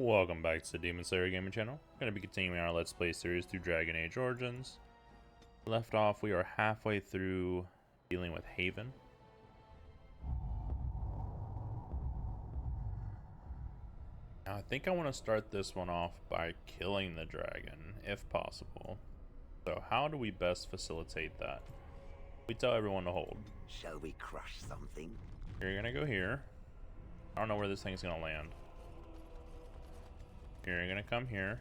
Welcome back to the Demon Slayer Gaming Channel. We're going to be continuing our Let's Play series through Dragon Age Origins. Left off, we are halfway through dealing with Haven. Now, I think I want to start this one off by killing the dragon, if possible. So how do we best facilitate that? We tell everyone to hold. Shall we crush something? You're going to go here. I don't know where this thing's going to land. You're gonna come here.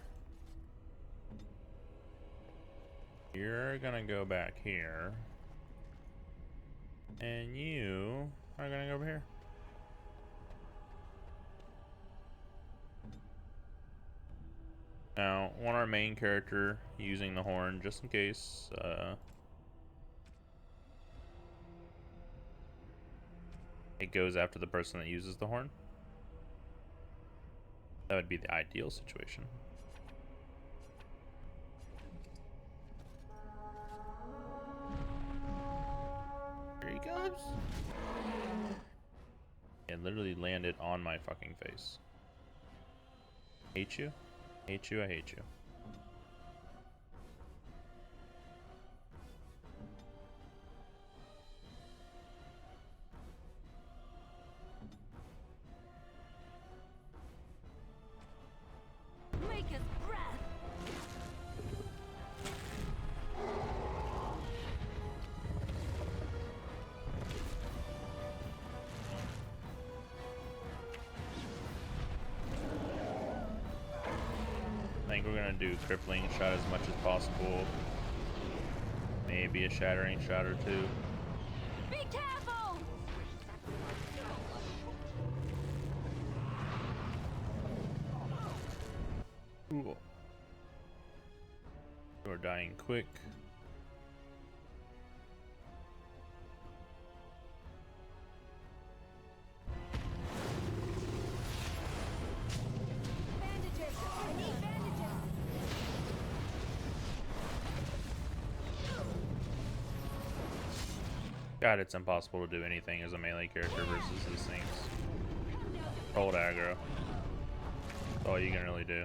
You're gonna go back here. And you are gonna go over here. Now, want our main character using the horn just in case. It goes after the person that uses the horn. That would be the ideal situation. Here he comes. It literally landed on my fucking face. Hate you. Hate you, I hate you. I think we're gonna do crippling shot as much as possible. Maybe a shattering shot or two. Be careful! Ooh. We're dying quick. God, it's impossible to do anything as a melee character versus these things. Hold aggro. That's all you can really do.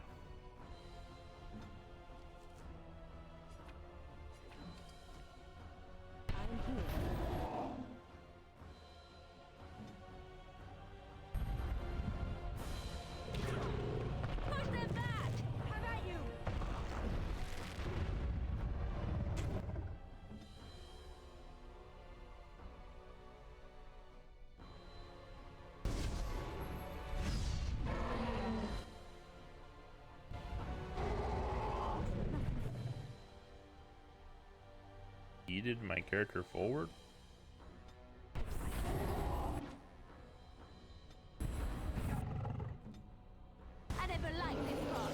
Yeeted my character forward. I never liked this part.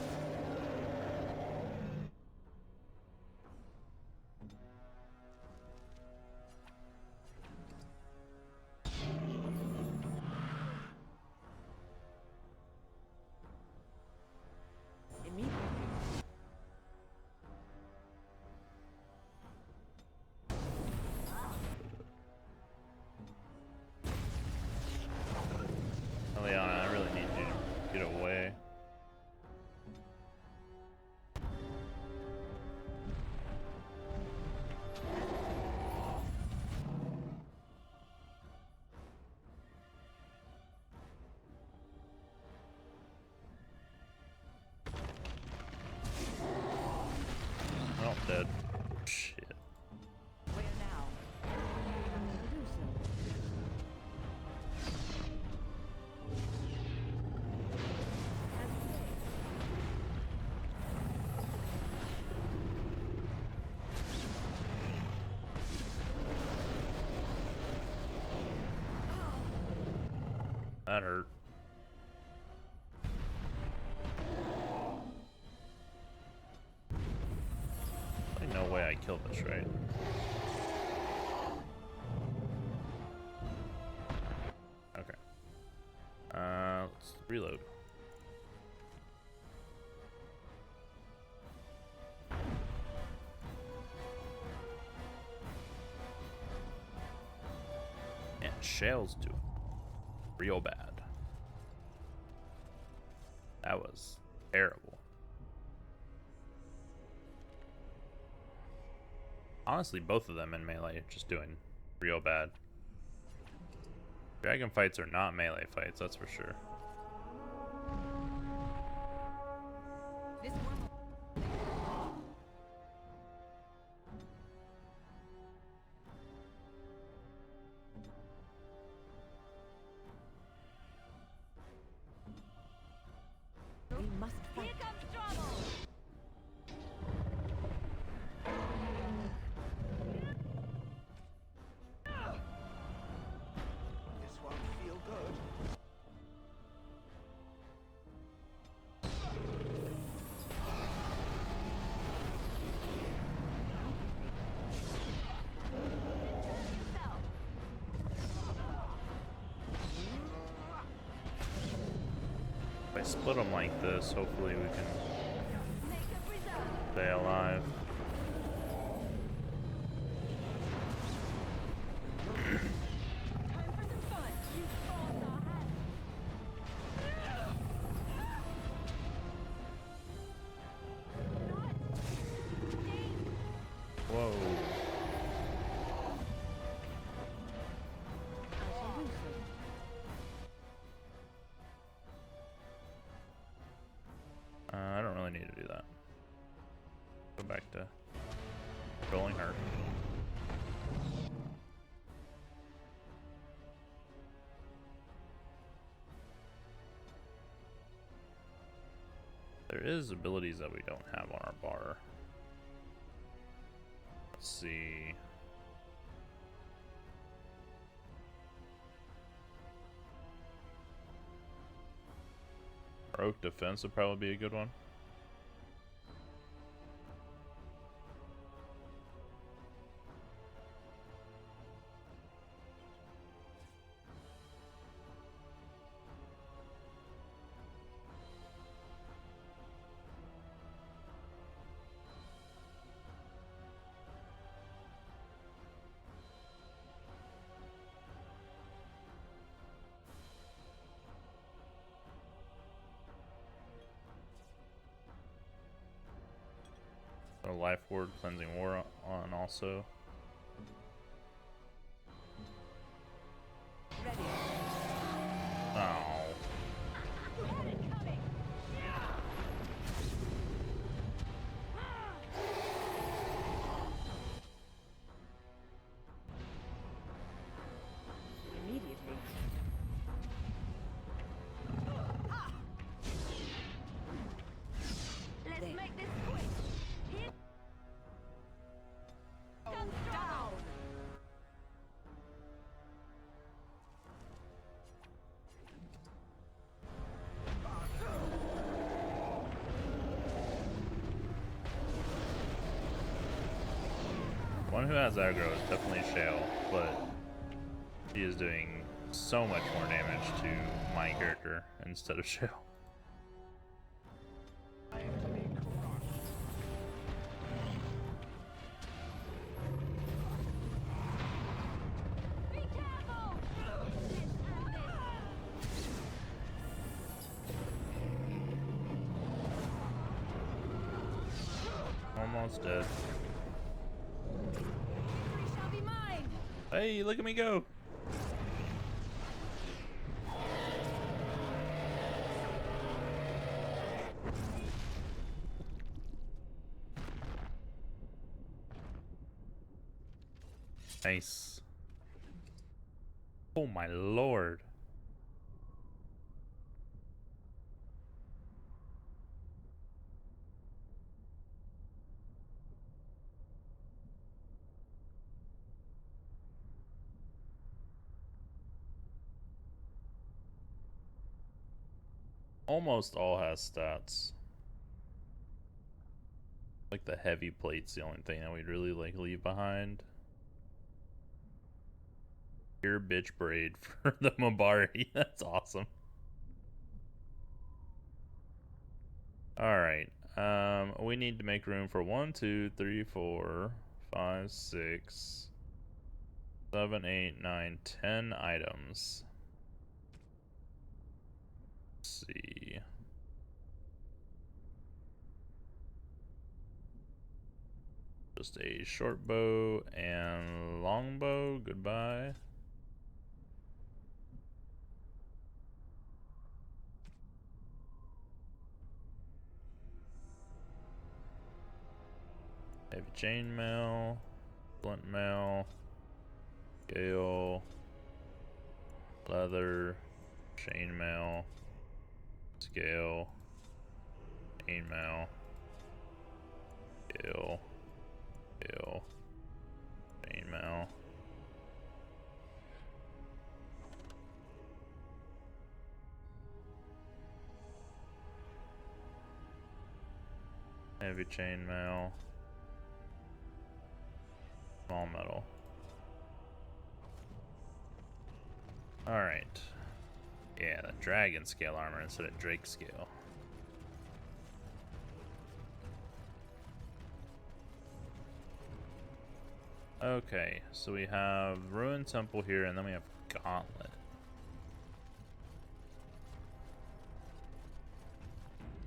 Leona, I really need you to get away. Oh, dead. Shit. Where now? That hurt. There's no way I killed this, right? Okay. Let's reload. And shells do real bad. That was terrible. Honestly, both of them in melee are just doing real bad. Dragon fights are not melee fights, that's for sure. This one. We must Here fight. comes trouble. This won't feel good. Yourself. If I split them like this, hopefully we can Make a preserve. stay alive. Time for some fun. You forced our hand. Not deep. Whoa. I shall do so. I don't really need to do that. Go back to controlling her. There is abilities that we don't have on our bar. Let's see. Our oak defense would probably be a good one. A life ward cleansing war on also. Ready. Oh. Had it coming. Immediately. Let's There. make this quick. Here comes trouble. One who has aggro is definitely Shale, but she is doing so much more damage to my character instead of Shale. I am to be crushed. Be careful. This and this. Almost dead. Victory shall be mine. Hey, look at me go! Nice. Oh my lord. Almost all has stats. Like the heavy plate's the only thing that we'd really like leave behind. Pure bitch braid for the Mabari. That's awesome. Alright. We need to make room for 1, 2, 3, 4, 5, 6, 7, 8, 9, 10 items. Let's see. Just a short bow and long bow. Goodbye. Heavy chainmail, blunt mail, scale, leather, chainmail, scale, chainmail, scale, scale, chainmail. Heavy chainmail. Small metal. Alright. Yeah, the dragon scale armor instead of Drake scale. Okay, so we have Ruined Temple here, and then we have Gauntlet.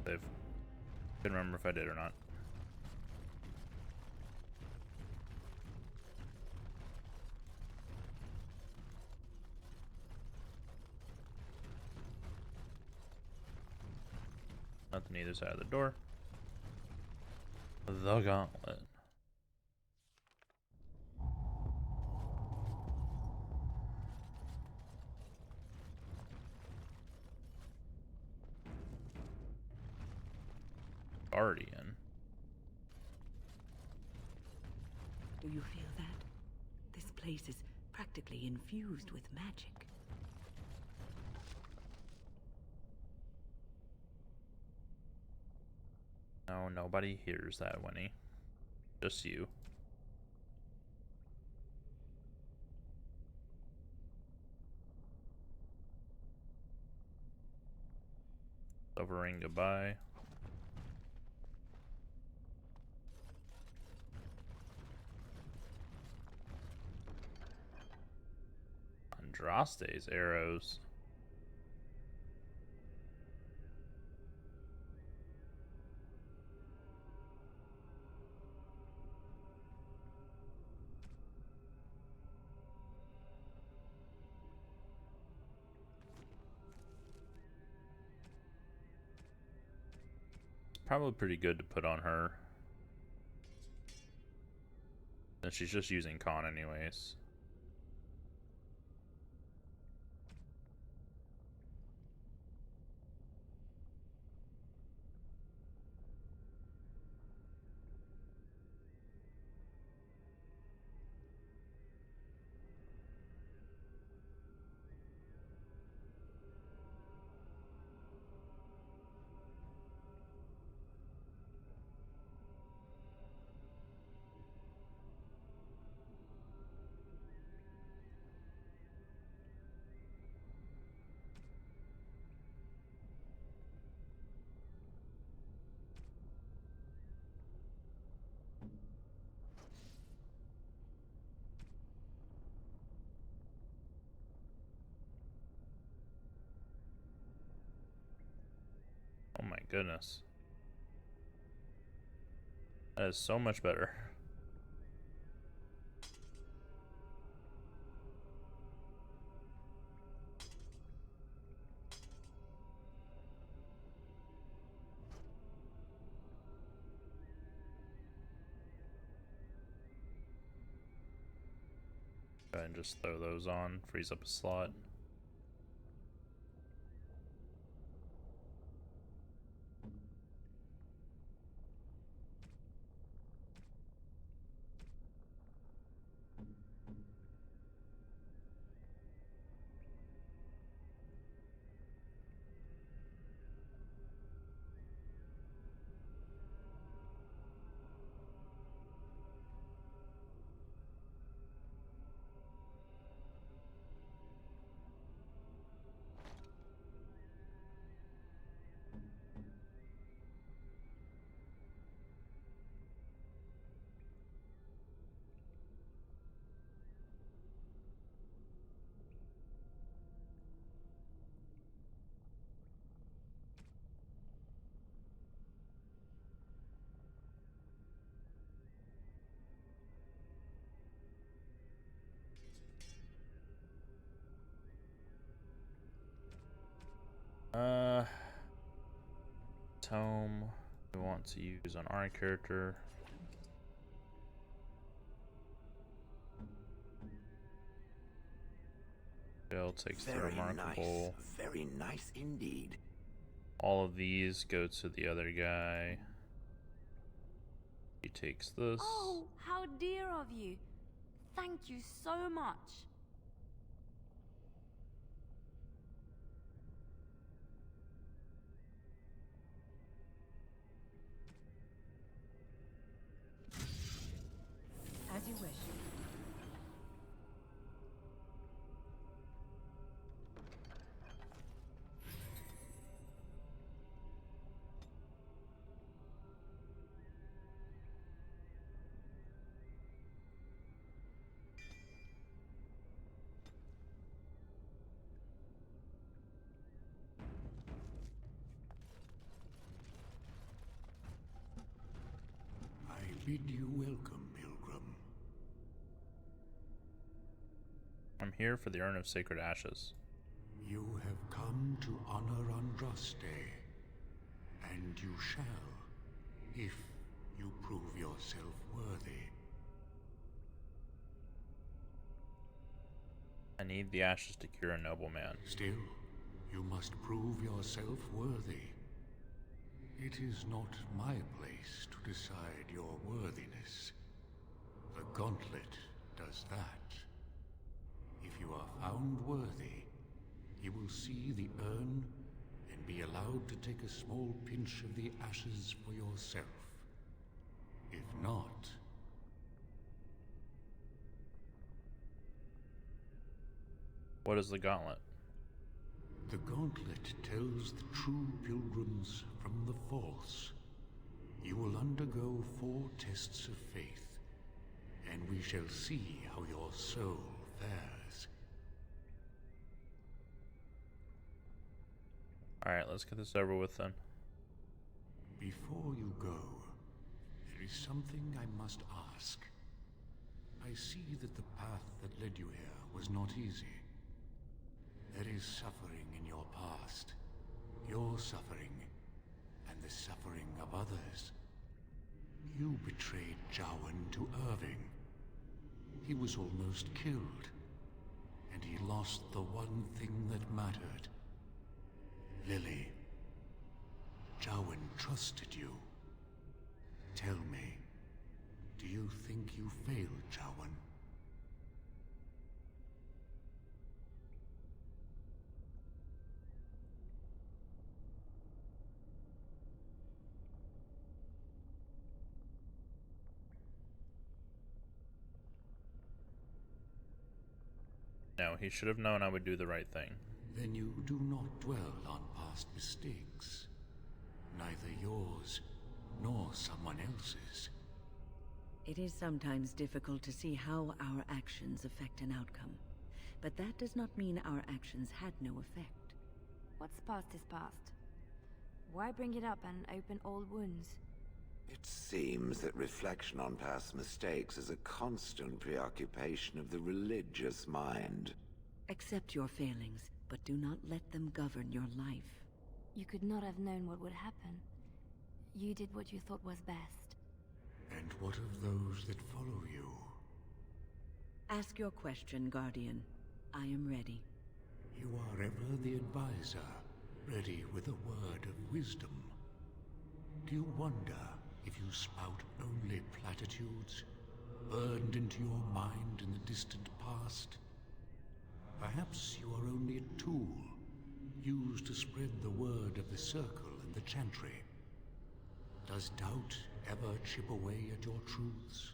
Couldn't remember if I did or not. Nothing either side of the door. The Gauntlet. Guardian. Do you feel that? This place is practically infused with magic. No, nobody hears that, Winnie. Just you. Silver ring, goodbye. Andraste's arrows. Probably pretty good to put on her. And she's just using con anyways. Oh my goodness. That is so much better. Go ahead and just throw those on, freeze up a slot. Tome we want to use on our character. Bill takes the remarkable. Very nice indeed. All of these go to the other guy. He takes this. Oh, how dear of you. Thank you so much. As you wish. I bid you welcome, pilgrim. I'm here for the Urn of Sacred Ashes. You have come to honor Andraste, and you shall, if you prove yourself worthy. I need the ashes to cure a nobleman. Still, you must prove yourself worthy. It is not my place to decide your worthiness. The gauntlet does that. If you are found worthy, you will see the urn and be allowed to take a small pinch of the ashes for yourself. If not... What is the gauntlet? The gauntlet tells the true pilgrims from the false. You will undergo 4 tests of faith, and we shall see how your soul fares. Alright, let's get this over with then. Before you go, there is something I must ask. I see that the path that led you here was not easy. There is suffering in your past, your suffering, and the suffering of others. You betrayed Jowan to Irving. He was almost killed, and he lost the one thing that mattered. Lily, Jowan trusted you. Tell me, do you think you failed Jowan? No, he should have known I would do the right thing. Then you do not dwell on past mistakes. Neither yours, nor someone else's. It is sometimes difficult to see how our actions affect an outcome. But that does not mean our actions had no effect. What's past is past. Why bring it up and open old wounds? It seems that reflection on past mistakes is a constant preoccupation of the religious mind. Accept your failings, but do not let them govern your life. You could not have known what would happen. You did what you thought was best. And what of those that follow you? Ask your question, Guardian. I am ready. You are ever the advisor, ready with a word of wisdom. Do you wonder if you spout only platitudes, burned into your mind in the distant past? Perhaps you are only a tool, used to spread the word of the Circle and the Chantry. Does doubt ever chip away at your truths?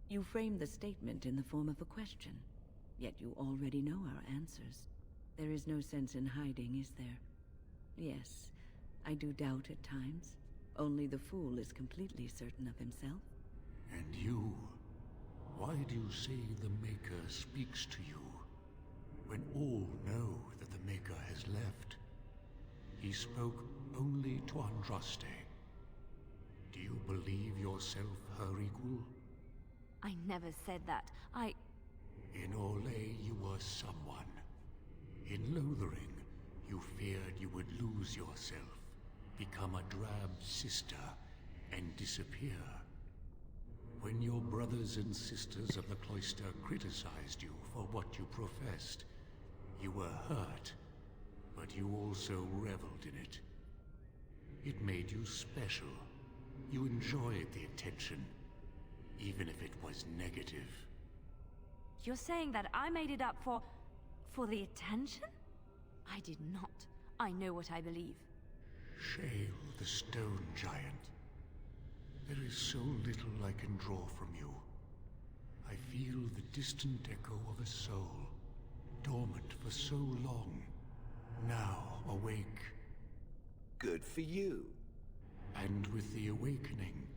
You frame the statement in the form of a question, yet you already know our answers. There is no sense in hiding, is there? Yes, I do doubt at times. Only the fool is completely certain of himself. And you? Why do you say the Maker speaks to you, when all know that the Maker has left? He spoke only to Andraste. Do you believe yourself her equal? I never said that. In Orlais you were someone. In Lothering, You feared you would lose yourself, become a drab sister, and disappear. When your brothers and sisters of the cloister criticized you for what you professed, you were hurt, but you also reveled in it. It made you special. You enjoyed the attention, even if it was negative. You're saying that I made it up for the attention? I did not. I know what I believe. Shale, the stone giant. There is so little I can draw from you. I feel the distant echo of a soul, dormant for so long, now awake. Good for you. And with the awakening,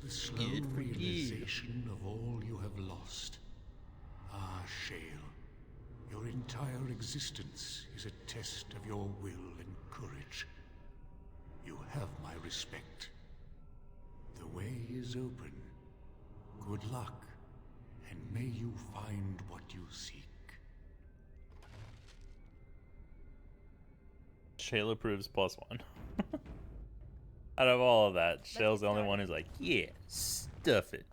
the slow realization of all you have lost. Ah, Shale, your entire existence is a test of your will and courage. You have my respect. The way is open. Good luck, and may you find what you seek. Shayla approves +1. Out of all of that, Shayla's the only one who's like, yeah, stuff it.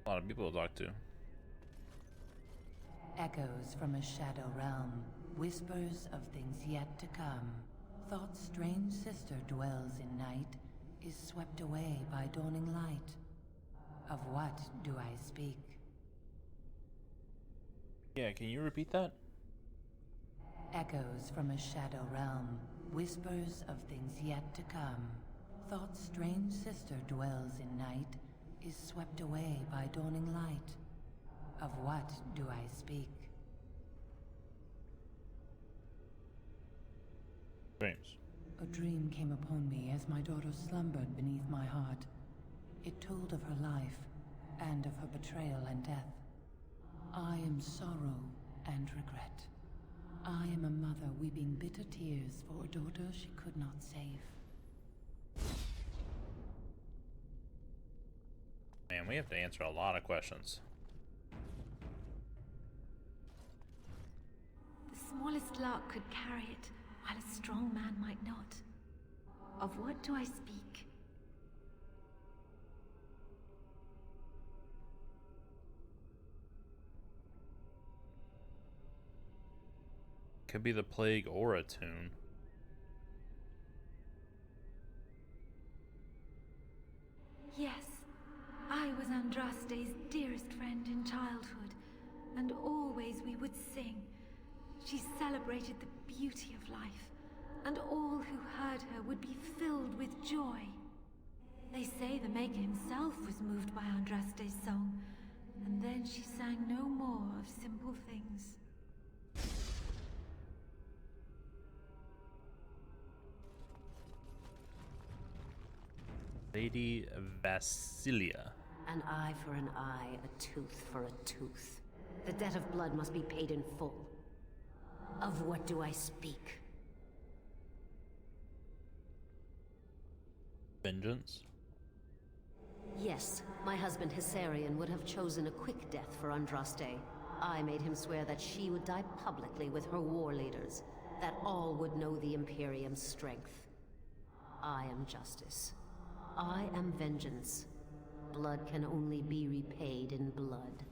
A lot of people to talk to. Echoes from a shadow realm, whispers of things yet to come. Thought's strange sister dwells in night, is swept away by dawning light. Of what do I speak? Yeah, can you repeat that? Echoes from a shadow realm, whispers of things yet to come. Thought's strange sister dwells in night, is swept away by dawning light. Of what do I speak? Dreams. A dream came upon me as my daughter slumbered beneath my heart. It told of her life, and of her betrayal and death. I am sorrow and regret. I am a mother weeping bitter tears for a daughter she could not save. Man, we have to answer a lot of questions. The smallest lark could carry it, while a strong man might not. Of what do I speak? Could be the plague or a tune. Yes, I was Andraste's dearest friend in childhood, and always we would sing. She celebrated the beauty of life, and all who heard her would be filled with joy. They say the Maker himself was moved by Andraste's song, and then she sang no more of simple things. Lady Vasilia. An eye for an eye, a tooth for a tooth. The debt of blood must be paid in full. Of what do I speak? Vengeance. Yes, my husband Hysarion would have chosen a quick death for Andraste. I made him swear that she would die publicly with her war leaders, that all would know the Imperium's strength. I am justice. I am vengeance. Blood can only be repaid in blood.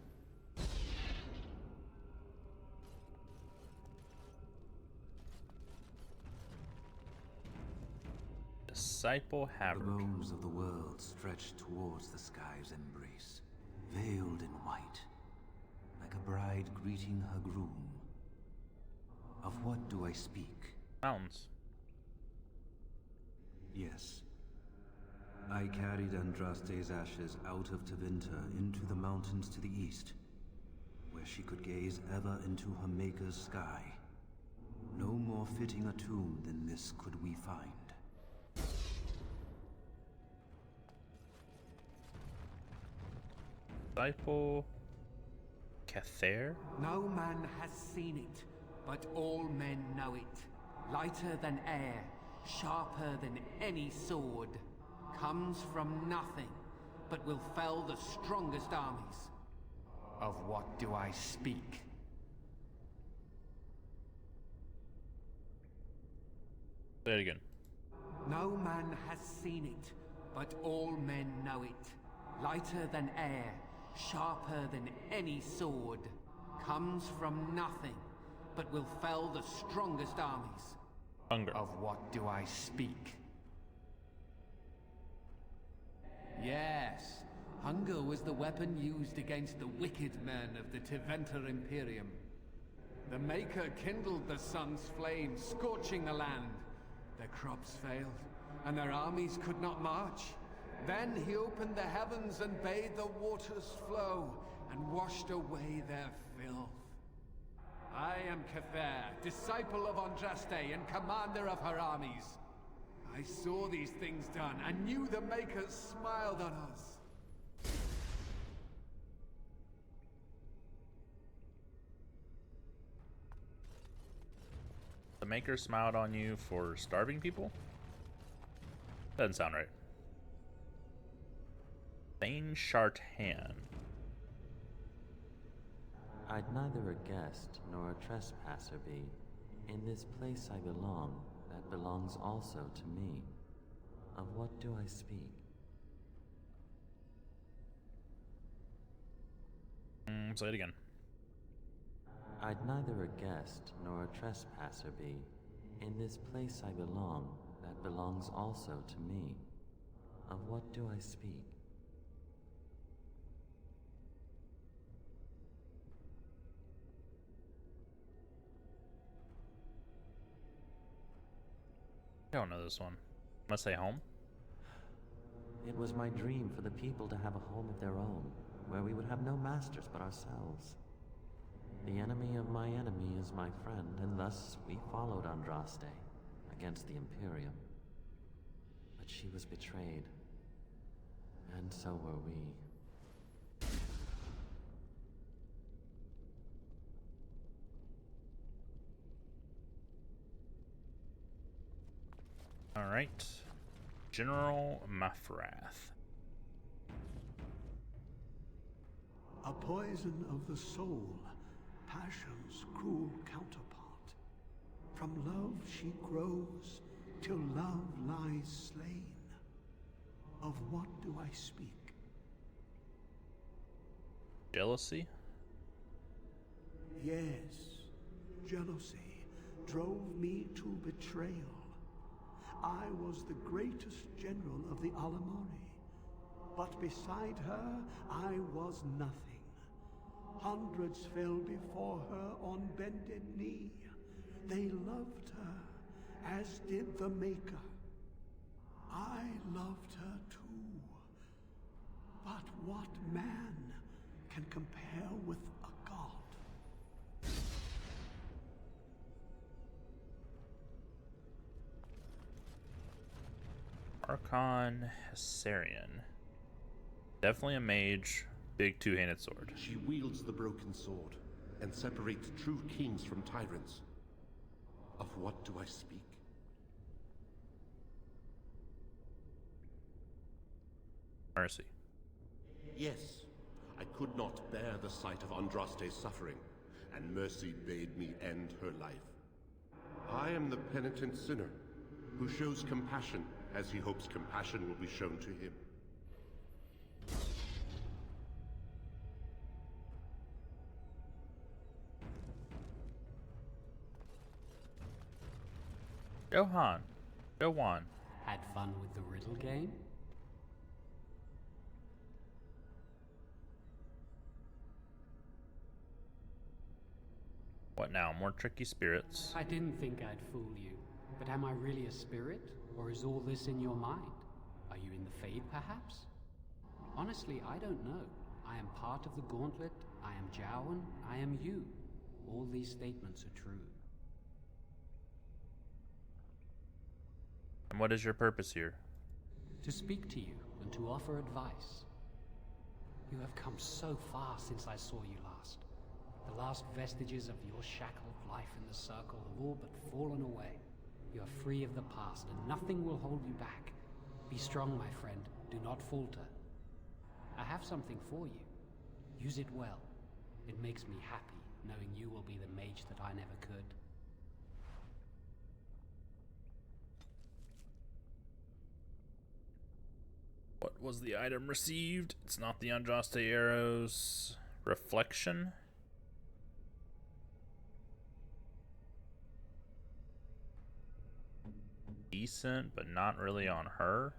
Disciple The Havok. bones of the world stretch towards the sky's embrace, veiled in white, like a bride greeting her groom. Of what do I speak? Mountains. Yes. I carried Andraste's ashes out of Tevinter into the mountains to the east, where she could gaze ever into her Maker's sky. No more fitting a tomb than this could we find. Disciple Cather? No man has seen it, but all men know it. Lighter than air, sharper than any sword. Comes from nothing, but will fell the strongest armies. Of what do I speak? Say it again. No man has seen it, but all men know it. Lighter than air, sharper than any sword. Comes from nothing, but will fell the strongest armies. Hunger. Of what do I speak? Yes, hunger was the weapon used against the wicked men of the Tiventer Imperium. The Maker kindled the sun's flame, scorching the land. Their crops failed, and their armies could not march. Then he opened the heavens and bade the waters flow, and washed away their filth. I am Cather, disciple of Andraste and commander of her armies. I saw these things done, and knew the Makers smiled on us. The Maker smiled on you for starving people? Doesn't sound right. Thane Shartan. I'd neither a guest nor a trespasser be. In this place I belong, that belongs also to me. Of what do I speak? Say it again. I'd neither a guest nor a trespasser be. In this place I belong, that belongs also to me. Of what do I speak? I don't know this one. Must say home? It was my dream for the people to have a home of their own, where we would have no masters but ourselves. The enemy of my enemy is my friend, and thus we followed Andraste against the Imperium. But she was betrayed, and so were we. Alright. General Mafrath. A poison of the soul, passion's cruel counterpart. From love she grows, till love lies slain. Of what do I speak? Jealousy? Yes, jealousy drove me to betrayal. I was the greatest general of the Alamari, but beside her I was nothing. Hundreds fell before her on bended knee. They loved her, as did the Maker. I loved her too. But what man can compare with a god? Archon Hessarian. Definitely a mage. Big two-handed sword. She wields the broken sword and separates true kings from tyrants. Of what do I speak? Mercy. Yes, I could not bear the sight of Andraste's suffering, and Mercy bade me end her life. I am the penitent sinner, who shows compassion as he hopes compassion will be shown to him. Johan. Go on. Had fun with the riddle game? What now? More tricky spirits? I didn't think I'd fool you. But am I really a spirit? Or is all this in your mind? Are you in the Fade, perhaps? Honestly, I don't know. I am part of the Gauntlet, I am Jowan, I am you. All these statements are true. And what is your purpose here? To speak to you and to offer advice. You have come so far since I saw you last. The last vestiges of your shackled life in the circle have all but fallen away. You are free of the past, and nothing will hold you back. Be strong, my friend. Do not falter. I have something for you. Use it well. It makes me happy, knowing you will be the mage that I never could. What was the item received? It's not the Andraste arrows. Reflection? Decent, but not really on her.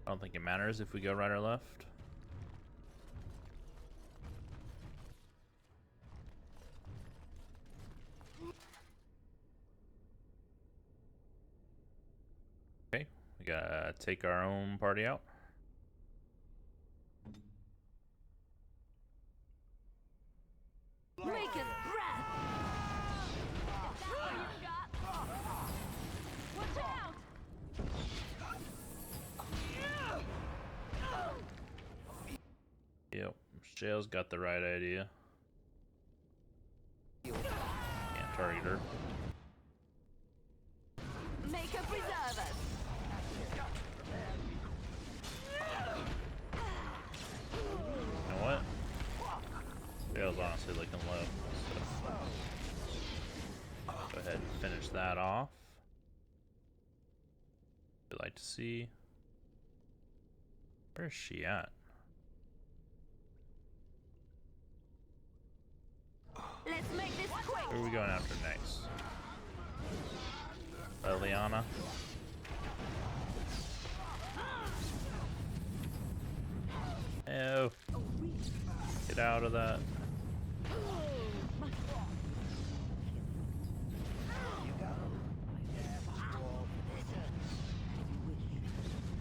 I don't think it matters if we go right or left. Okay, we gotta take our own party out. Make us breath! Watch out! Yep, Shale's got the right idea. Can't target her. Make her preserve us! You know what? Shale's honestly looking low. So go ahead and finish that off. I'd like to see. Where is she at? Let's make this quick! Who are we going after next? Liliana? Oh. Get out of that.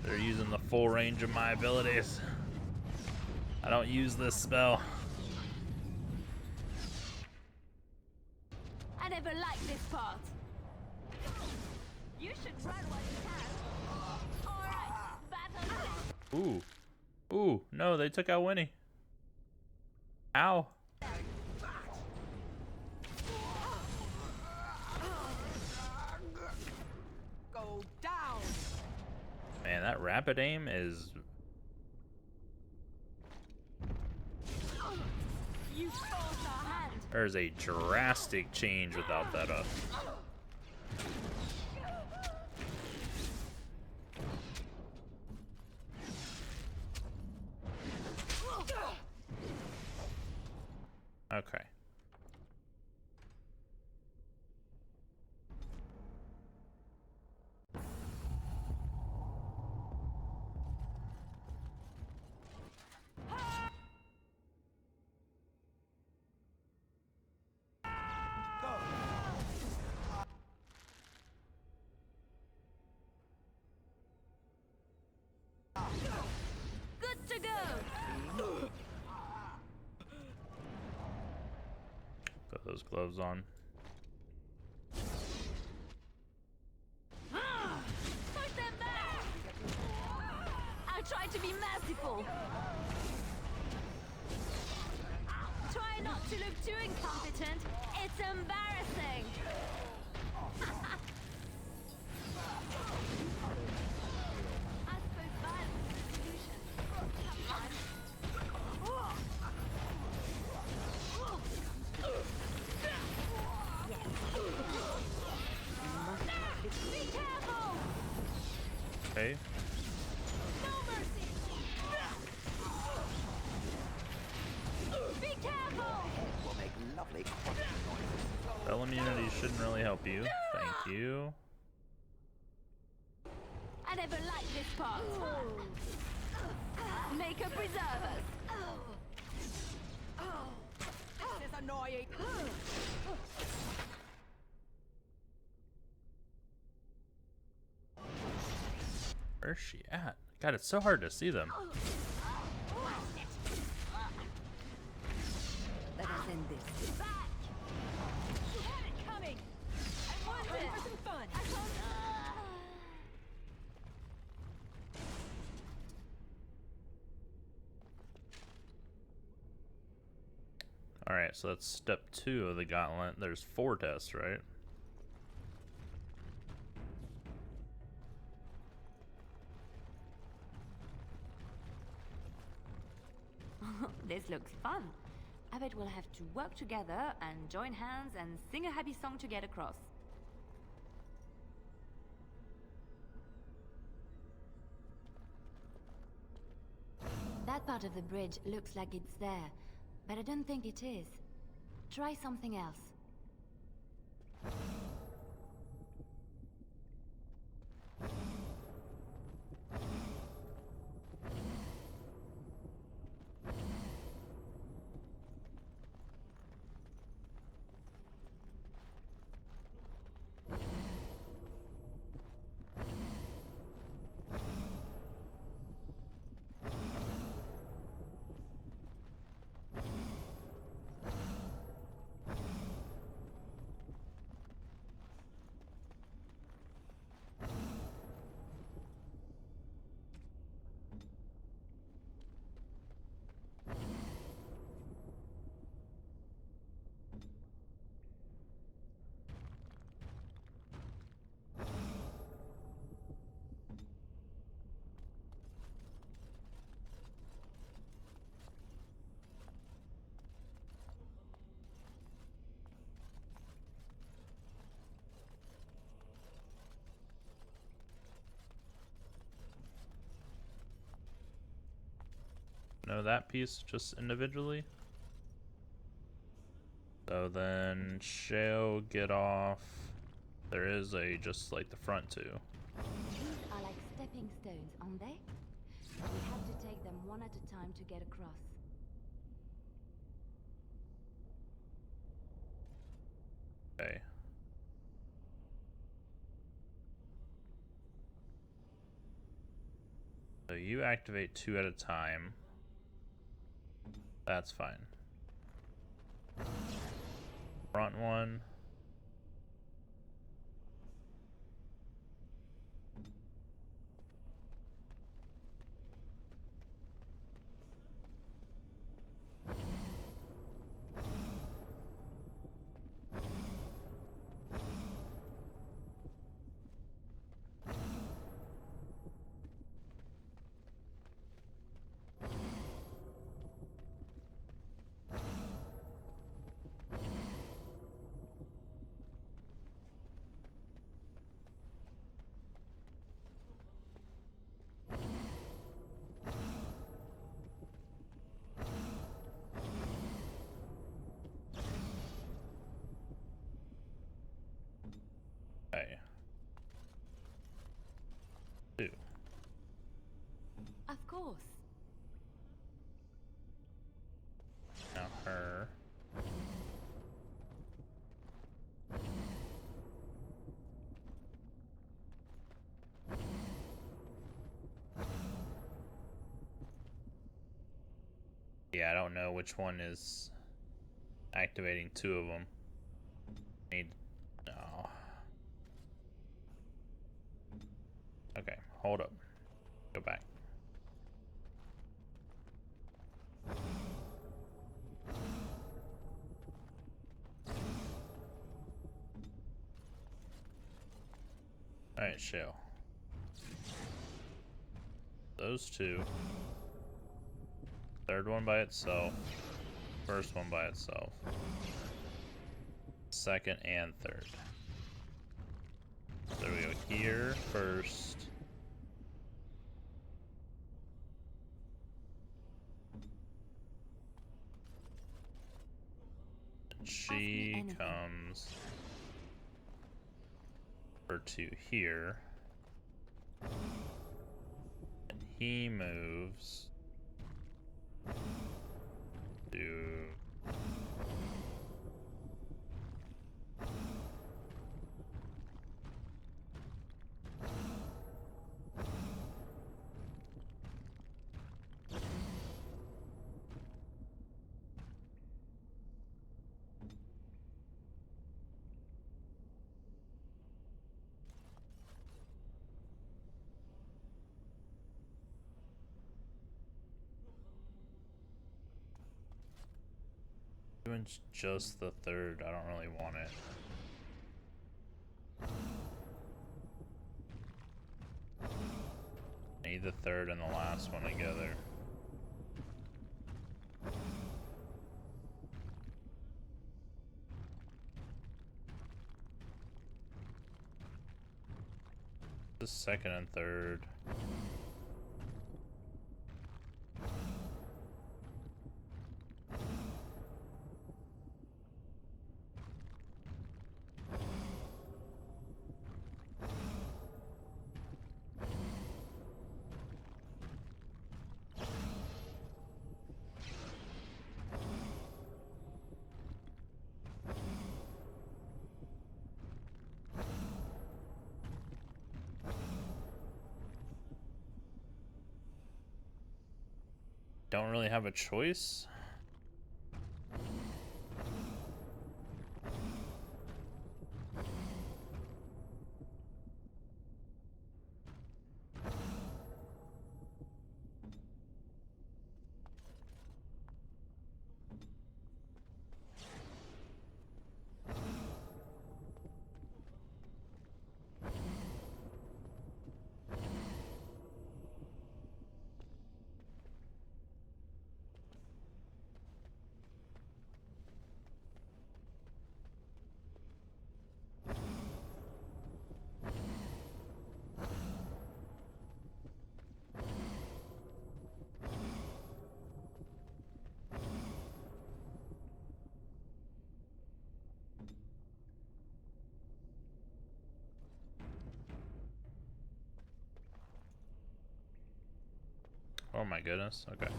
They're using the full range of my abilities. I don't use this spell. I never liked this part. You should run while you can. Alright, battle. Ooh. Ooh, no, they took out Winnie. Ow. Go down. Man, that rapid aim is... You forced our hand. There's a drastic change without that up. Okay. Good to go. Put those gloves on. Push them back. I'll try to be merciful. Try not to look too incompetent. It's embarrassing. I suppose violence is the solution. Sometimes. Be careful! Okay. No mercy! Be careful! Will make lovely crunching noises. Spell immunity shouldn't really help you. Thank you. I never liked this part. Make her preserve us. This is annoying. Where's she at? God, it's so hard to see them. Alright, so that's step 2 of the gauntlet. There's 4 tests, right? This looks fun. I bet we'll have to work together and join hands and sing a happy song to get across. That part of the bridge looks like it's there, but I don't think it is. Try something else. No, that piece just individually. So then Shale, get off. There is a just like the front two. These are like stepping stones, aren't they? We have to take them one at a time to get across. Okay. So you activate 2 at a time. That's fine. Front one. Okay. 2. Of course. Now her. Yeah, I don't know which one is activating 2 of them. Need no. Okay, hold up. Go back. Alright, Shale. Those 2. Third one by itself. First one by itself. Second and third. There we go. Here first. She comes over to here. And he moves to Doing just the third. I don't really want it. I need the third and the last one together. The second and third. Don't really have a choice. Oh my goodness, okay. That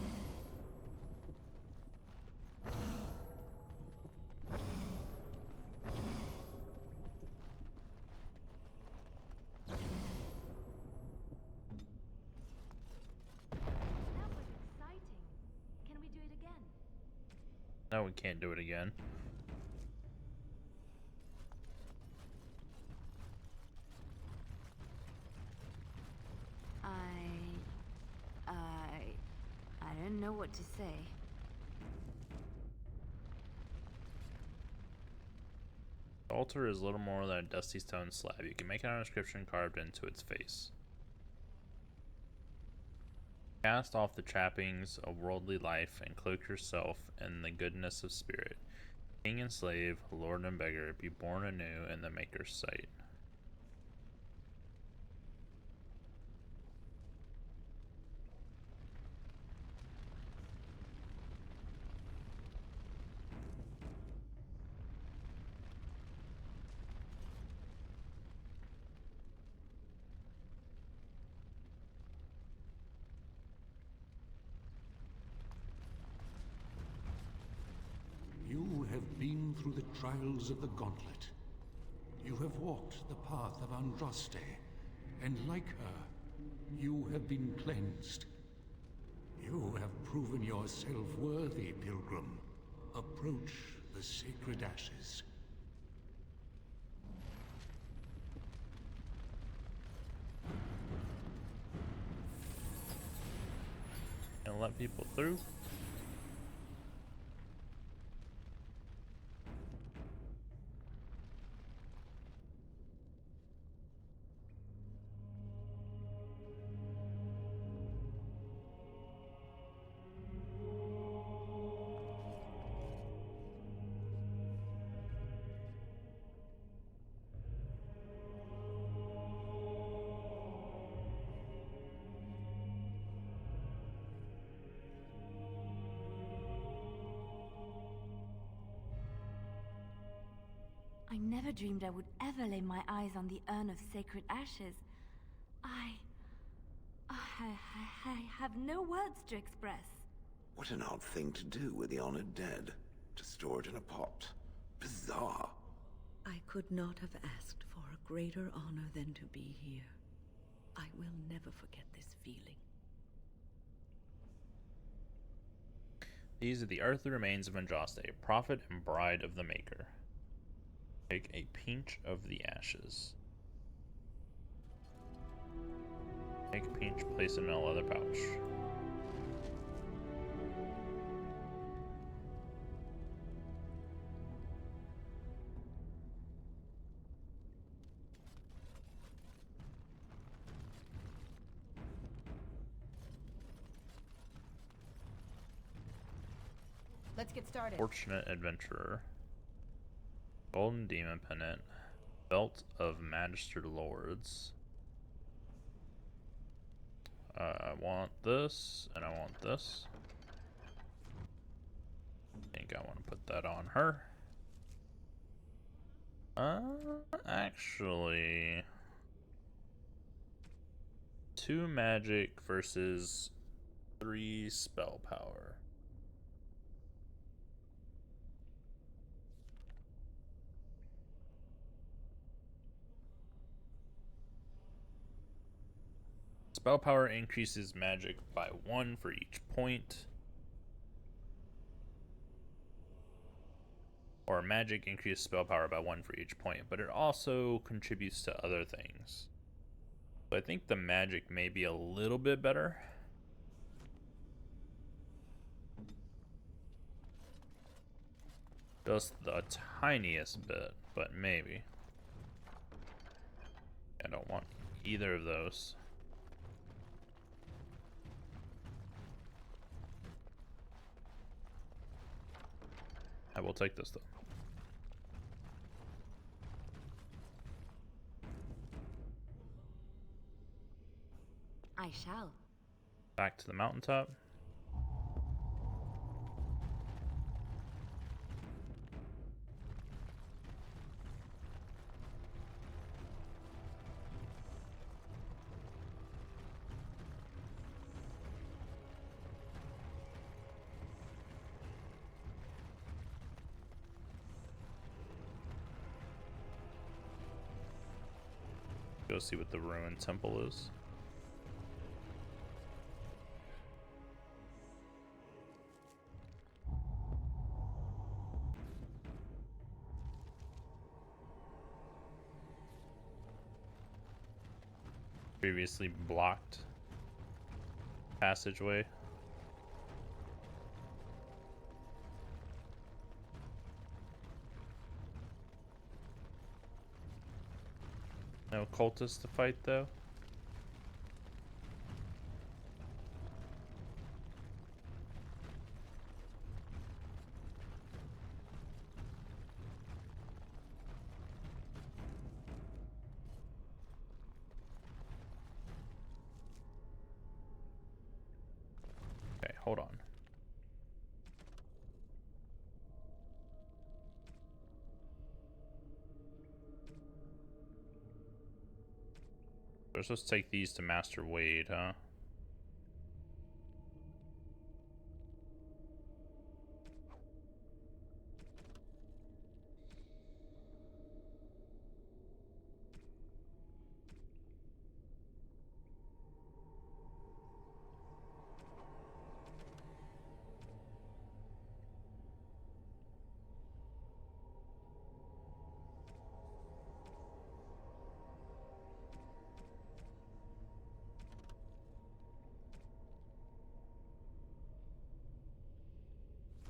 was exciting. Can we do it again? No, we can't do it again. I don't know what to say. The altar is little more than a dusty stone slab. You can make an inscription carved into its face. Cast off the trappings of worldly life and cloak yourself in the goodness of spirit. King and slave, lord and beggar, be born anew in the Maker's sight. You have been through the trials of the Gauntlet. You have walked the path of Andraste, and like her, you have been cleansed. You have proven yourself worthy, Pilgrim. Approach the sacred ashes. And let people through. I never dreamed I would ever lay my eyes on the urn of sacred ashes. I have no words to express. What an odd thing to do with the honored dead. To store it in a pot. Bizarre. I could not have asked for a greater honor than to be here. I will never forget this feeling. These are the earthly remains of Andraste, prophet and bride of the Maker. Take a pinch of the ashes. Take a pinch, place it in a leather pouch. Let's get started. Fortunate Adventurer. Golden Demon Pendant. Belt of Magister Lords. I want this, and I want this. I think I want to put that on her. Actually... 2 magic versus 3 spell power. Spell power increases magic by 1 for each point. Or magic increases spell power by 1 for each point, but it also contributes to other things. So I think the magic may be a little bit better. Just the tiniest bit, but maybe. I don't want either of those. I will take this though. I shall. Back to the mountaintop. Go see what the ruined temple is. Previously blocked passageway. No cultists to fight though. Okay, hold on. We're supposed to take these to Master Wade, huh?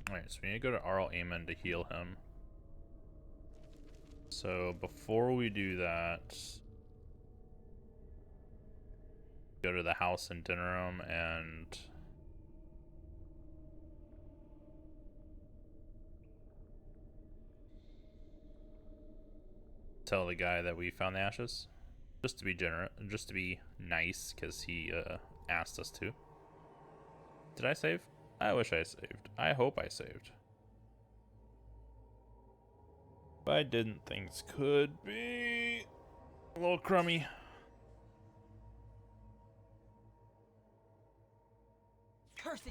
Alright, so we need to go to archdemon to heal him. So before we do that, go to the house in Dinnerum and tell the guy that we found the ashes. Just to be generous, just to be nice, because he asked us to. Did I save? I wish I saved. I hope I saved. If I didn't, things could be a little crummy. Cursed.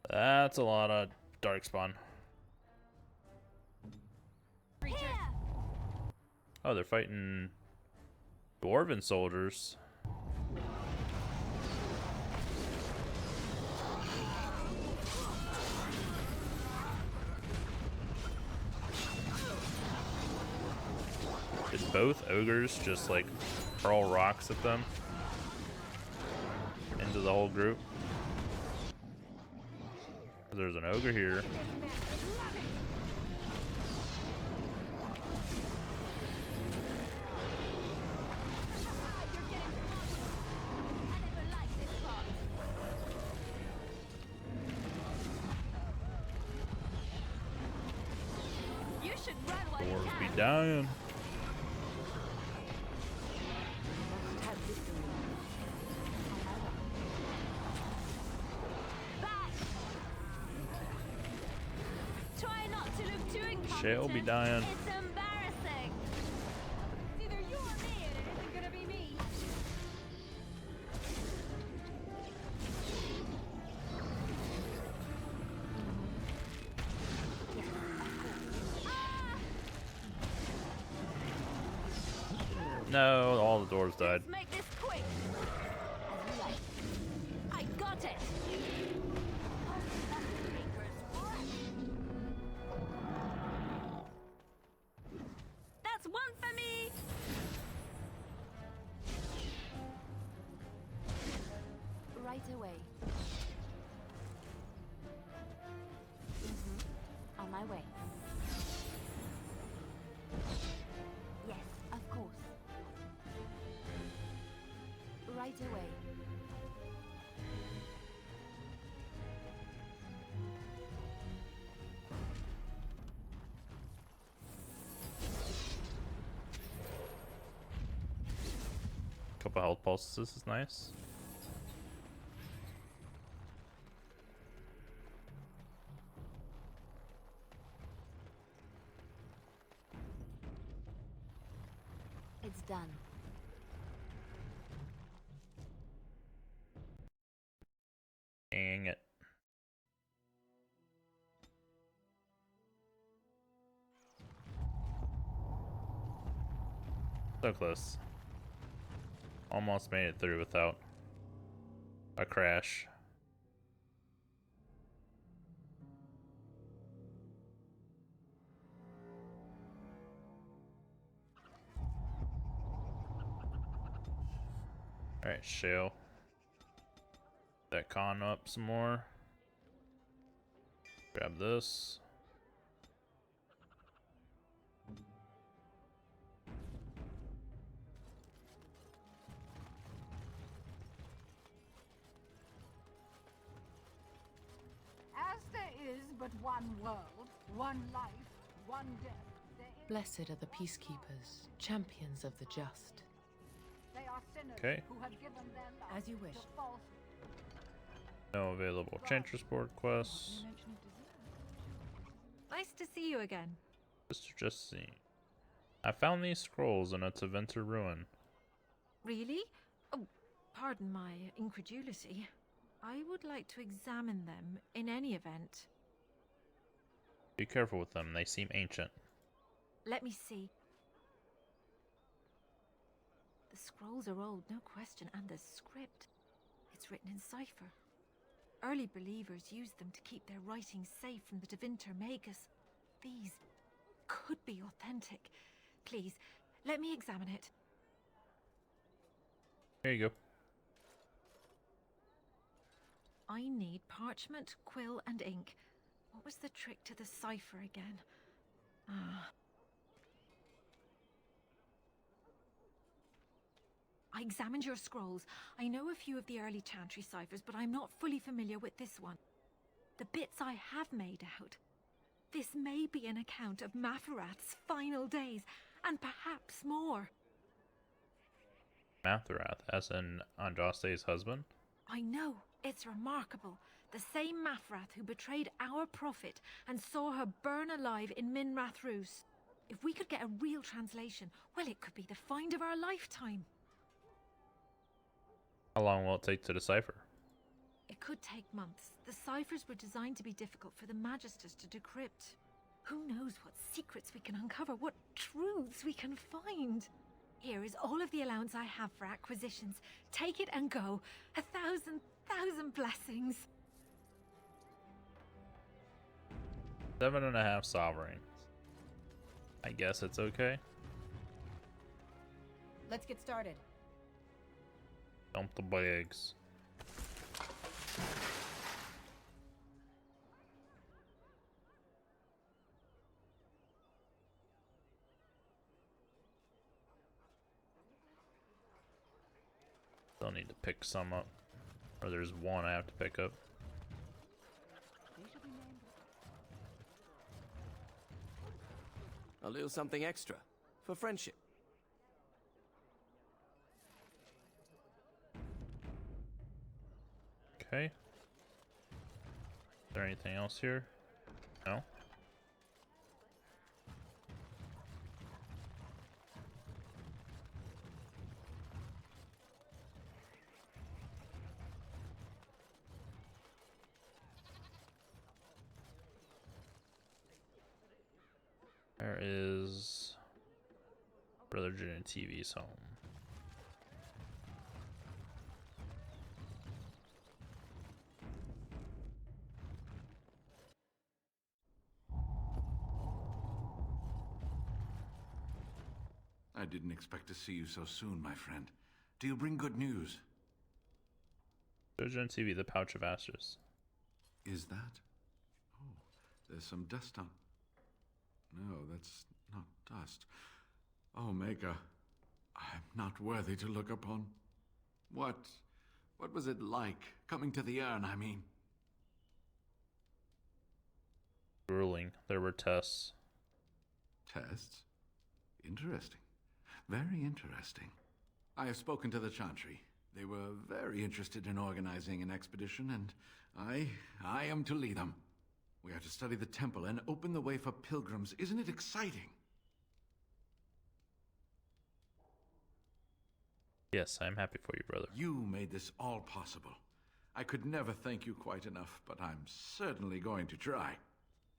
That's a lot of darkspawn. Oh, they're fighting dwarven soldiers. Did both ogres just like hurl rocks at them into the whole group? There's an ogre here. Dwarves be dying. Try not to look too incompetent. She'll be dying. It's embarrassing. It's either you or me, and it isn't gonna be me. No, all the dwarves died. Let's make this quick. As you like. I got it. That's one for me. Right away. On my way. Yes, of course. Right away. Couple health pulses, this is nice. It's done. Dang it. So close. Almost made it through without a crash. Alright, shale that con up some more. Grab this. As there is but one world, one life, one death, Blessed are the peacekeepers, champions of the just. they are sinners Okay. who have given their life As you wish. to false. No available Chantress board quests. Nice to see you again. Just see. I found these scrolls in a Teventer ruin. Really? Oh, pardon my incredulity. I would like to examine them in any event. Be careful with them, they seem ancient. Let me see. The scrolls are old, no question, and the script. It's written in cipher. Early believers used them to keep their writings safe from the Tevinter Magus. These could be authentic. Please, let me examine it. Here you go. I need parchment, quill, and ink. What was the trick to the cipher again? Ah. I examined your scrolls. I know a few of the early Chantry ciphers, but I'm not fully familiar with this one. The bits I have made out. This may be an account of Matherath's final days, and perhaps more. Matherath, as in Andraste's husband? I know. It's remarkable. The same Matherath who betrayed our prophet and saw her burn alive in Minrath Rus. If we could get a real translation, well, it could be the find of our lifetime. How long will it take to decipher? It could take months. The ciphers were designed to be difficult for the Magisters to decrypt. Who knows what secrets we can uncover, what truths we can find. Here is all of the allowance I have for acquisitions. Take it and go. 1,000 blessings. 7.5 sovereigns. I guess it's okay. Let's get started. Dump the bags. Still need to pick some up. Or there's one I have to pick up. A little something extra. For friendship. Okay. Is there anything else here? No? There is Brother Jin and TV's home. I didn't expect to see you so soon, my friend. Do you bring good news? Brother Jin and TV, the Pouch of Ashes. Is that? Oh, there's some dust on. No, that's not dust. Oh, Maker, I'm not worthy to look upon. What was it like, coming to the urn, I mean? Grueling. There were tests. Tests? Interesting. Very interesting. I have spoken to the Chantry. They were very interested in organizing an expedition, and I am to lead them. We are to study the temple and open the way for pilgrims. Isn't it exciting? Yes, I'm happy for you, brother. You made this all possible. I could never thank you quite enough, but I'm certainly going to try.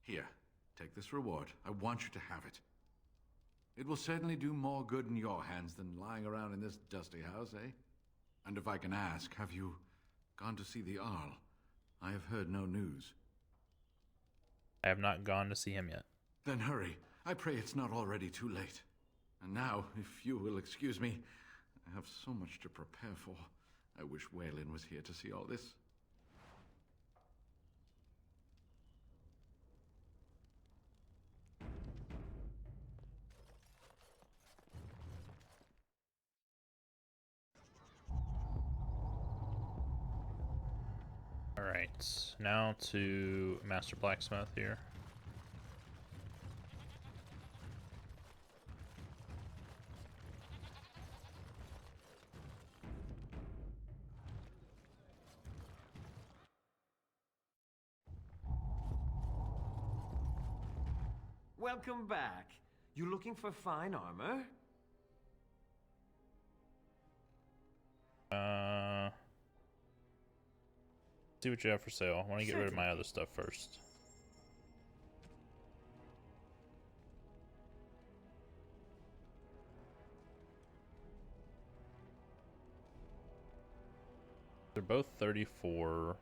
Here, take this reward. I want you to have it. It will certainly do more good in your hands than lying around in this dusty house, eh? And if I can ask, have you gone to see the Arl? I have heard no news. I have not gone to see him yet. Then hurry. I pray it's not already too late. And now, if you will excuse me, I have so much to prepare for. I wish Waylon was here to see all this. Alright, now to Master Blacksmith here. Welcome back. You looking for fine armor? See what you have for sale. I want to get rid of my other stuff first. They're both 34.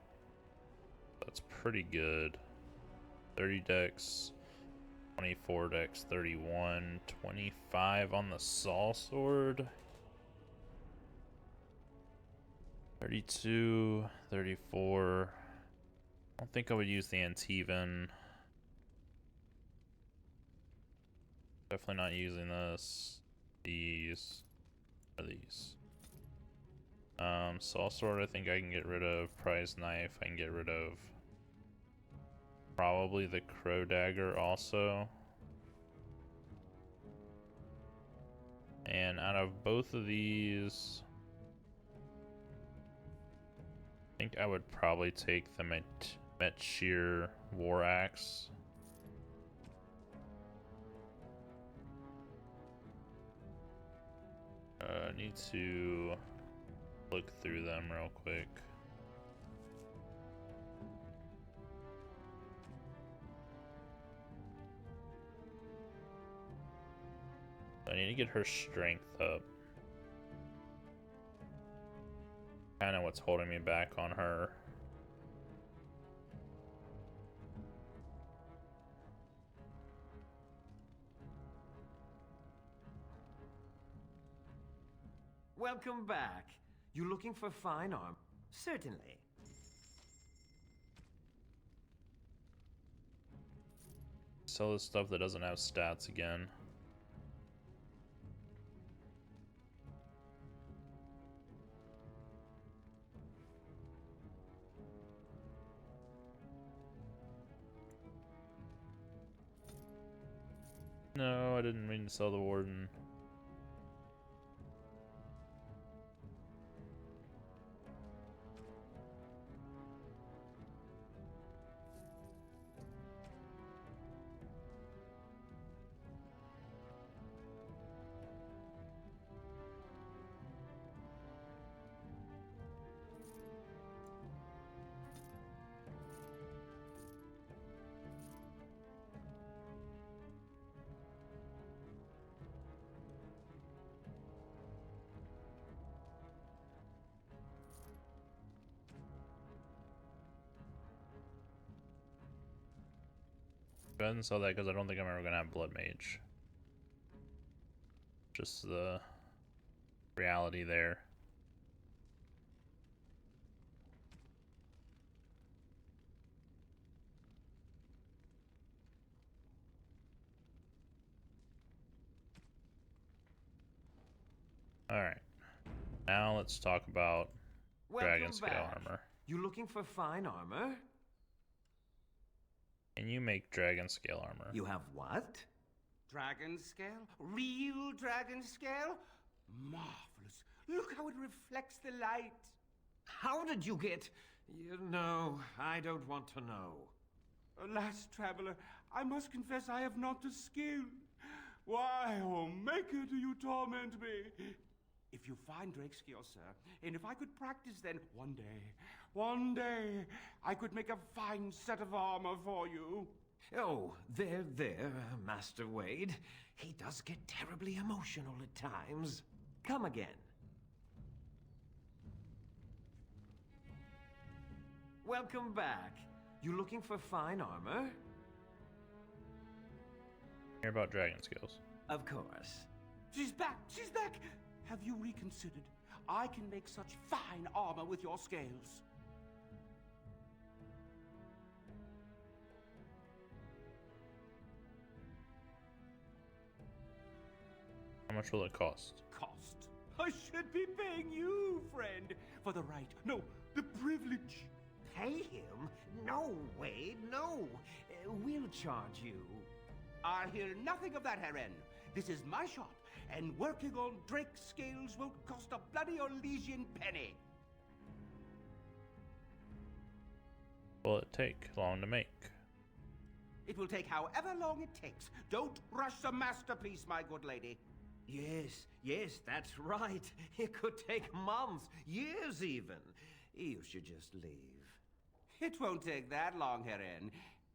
That's pretty good. 30 dex, 24 dex, 31, 25 on the saw sword. 32, 34. I don't think I would use the Antivan. Definitely not using this. These. Or these. Saw sword I think I can get rid of. Prize knife I can get rid of. Probably the crow dagger also. And out of both of these, I think I would probably take the Met-Shear War Axe. I need to look through them real quick. I need to get her strength up. Kind of what's holding me back on her. Welcome back. You looking for fine armor? Certainly. Sell the stuff that doesn't have stats again. No, No, I didn't mean to sell the Warden. Go ahead and sell that because I don't think I'm ever gonna have Blood Mage. Just the reality there. Alright. Now let's talk about Dragon Scale Armor. You looking for fine armor? Can you make Dragon Scale Armor? You have what? Dragon scale? Real dragon scale? Marvelous. Look how it reflects the light. How did you get... You know, I don't want to know. Alas, traveler, I must confess I have not the skill. Why, oh Maker, do you torment me? If you find Drake's skill, sir, and if I could practice then, one day, I could make a fine set of armor for you. Oh, there, Master Wade. He does get terribly emotional at times. Come again. Welcome back. You looking for fine armor? Hear about dragon scales. Of course. She's back! She's back! Have you reconsidered? I can make such fine armor with your scales. How much will it cost? Cost? I should be paying you, friend, for the right, no, the privilege. Pay him? No, Wade, no. We'll charge you. I'll hear nothing of that, Heron. This is my shop, and working on Drake's scales won't cost a bloody Elysian penny. Will it take long to make? It will take however long it takes. Don't rush the masterpiece, my good lady. Yes, that's right. It could take months, years even. You should just leave. It won't take that long, Heron.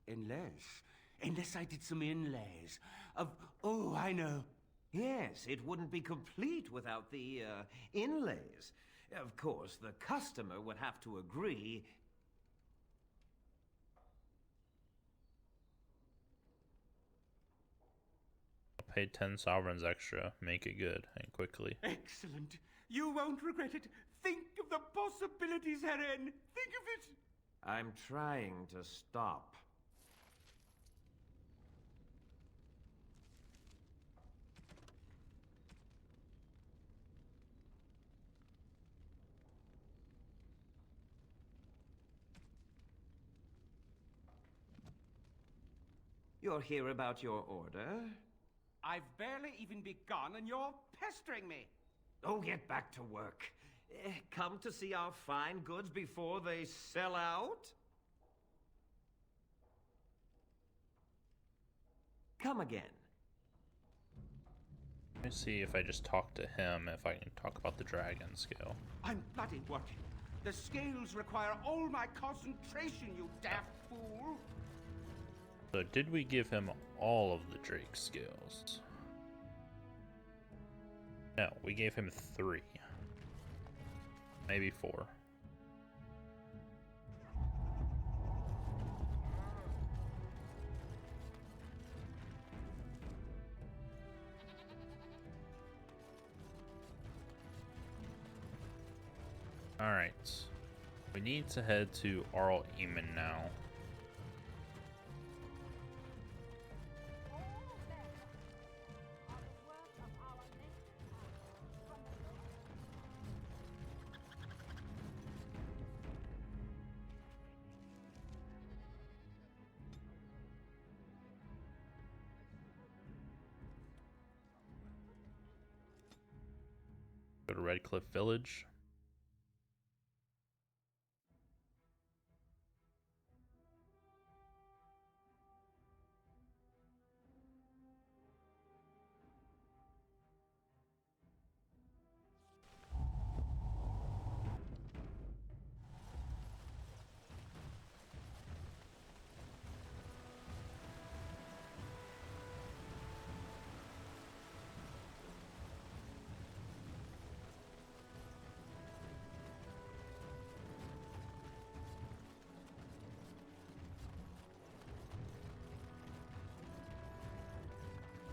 Unless I did some inlays of, oh, I know. Yes, it wouldn't be complete without the, inlays. Of course, the customer would have to agree. I'll pay 10 sovereigns extra. Make it good and quickly. Excellent. You won't regret it. Think of the possibilities, Heron. Think of it. I'm trying to stop. You're here about your order? I've barely even begun and you're pestering me. Oh, get back to work. Come to see our fine goods before they sell out? Come again. Let me see if I just talk to him, if I can talk about the dragon scale. I'm bloody working. The scales require all my concentration, you daft fool. So did we give him all of the Drake scales? No, we gave him 3. Maybe 4. Alright. We need to head to Arl Eamon now. Go to Redcliffe Village.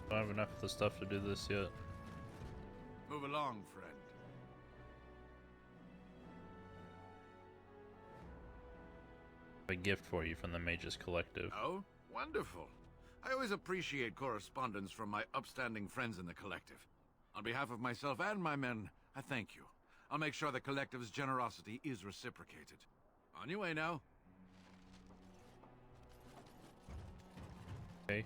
Don't have enough of the stuff to do this yet. Move along, friend. A gift for you from the Mages Collective. Oh, wonderful. I always appreciate correspondence from my upstanding friends in the Collective. On behalf of myself and my men, I thank you. I'll make sure the Collective's generosity is reciprocated. On your way now. Okay.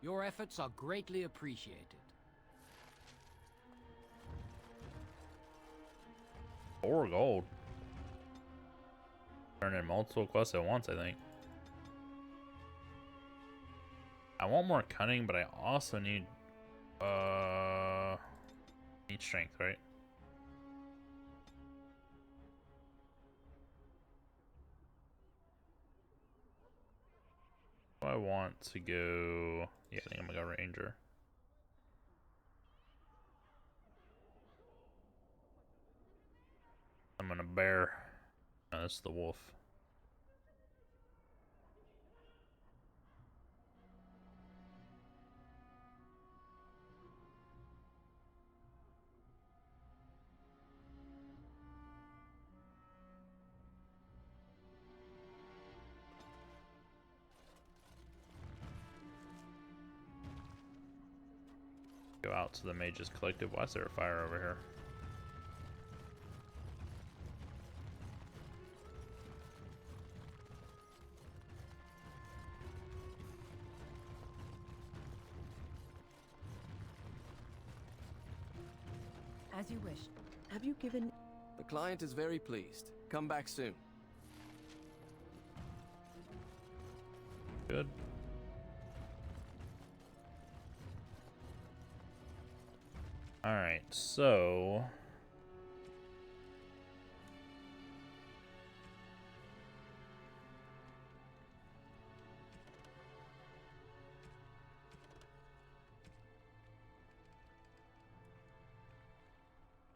Your efforts are greatly appreciated. 4 gold. Turn in multiple quests at once, I think. I want more cunning, but I also need strength, right? I want to go. Yeah, I think I'm gonna go ranger. I'm gonna bear. No, that's the wolf. Go out to the Mages Collective. Why is there a fire over here? As you wish. Have you given... The client is very pleased. Come back soon. Good. Alright, so...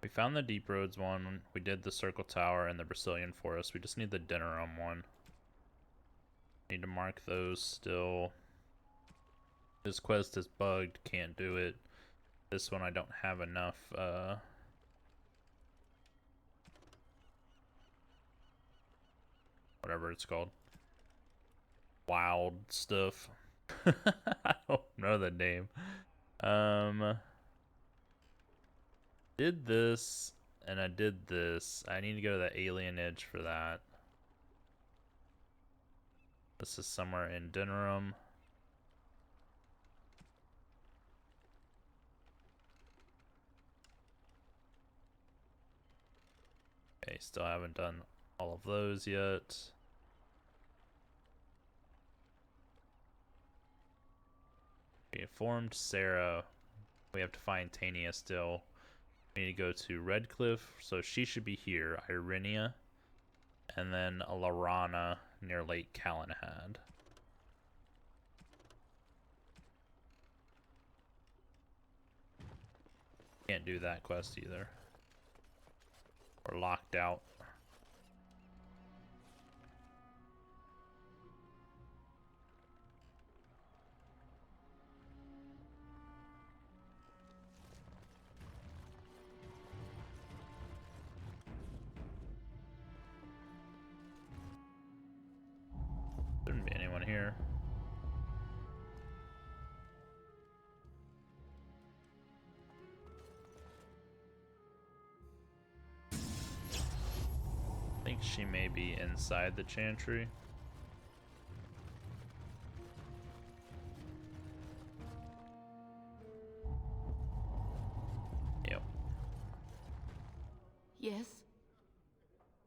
we found the Deep Roads one, we did the Circle Tower and the Brazilian Forest, we just need the Dinnerum one. Need to mark those still. This quest is bugged, can't do it. This one I don't have enough, whatever it's called. Wild stuff. I don't know the name. Did this, and I did this. I need to go to the Alienage for that. This is somewhere in Dinnerum. Okay, still haven't done all of those yet. We informed Sarah. We have to find Tania still. We need to go to Redcliffe, so she should be here. Irenia. And then Larana near Lake Calenhad. Can't do that quest either. We're locked out. here. I think she may be inside the chantry. Yep. Yes?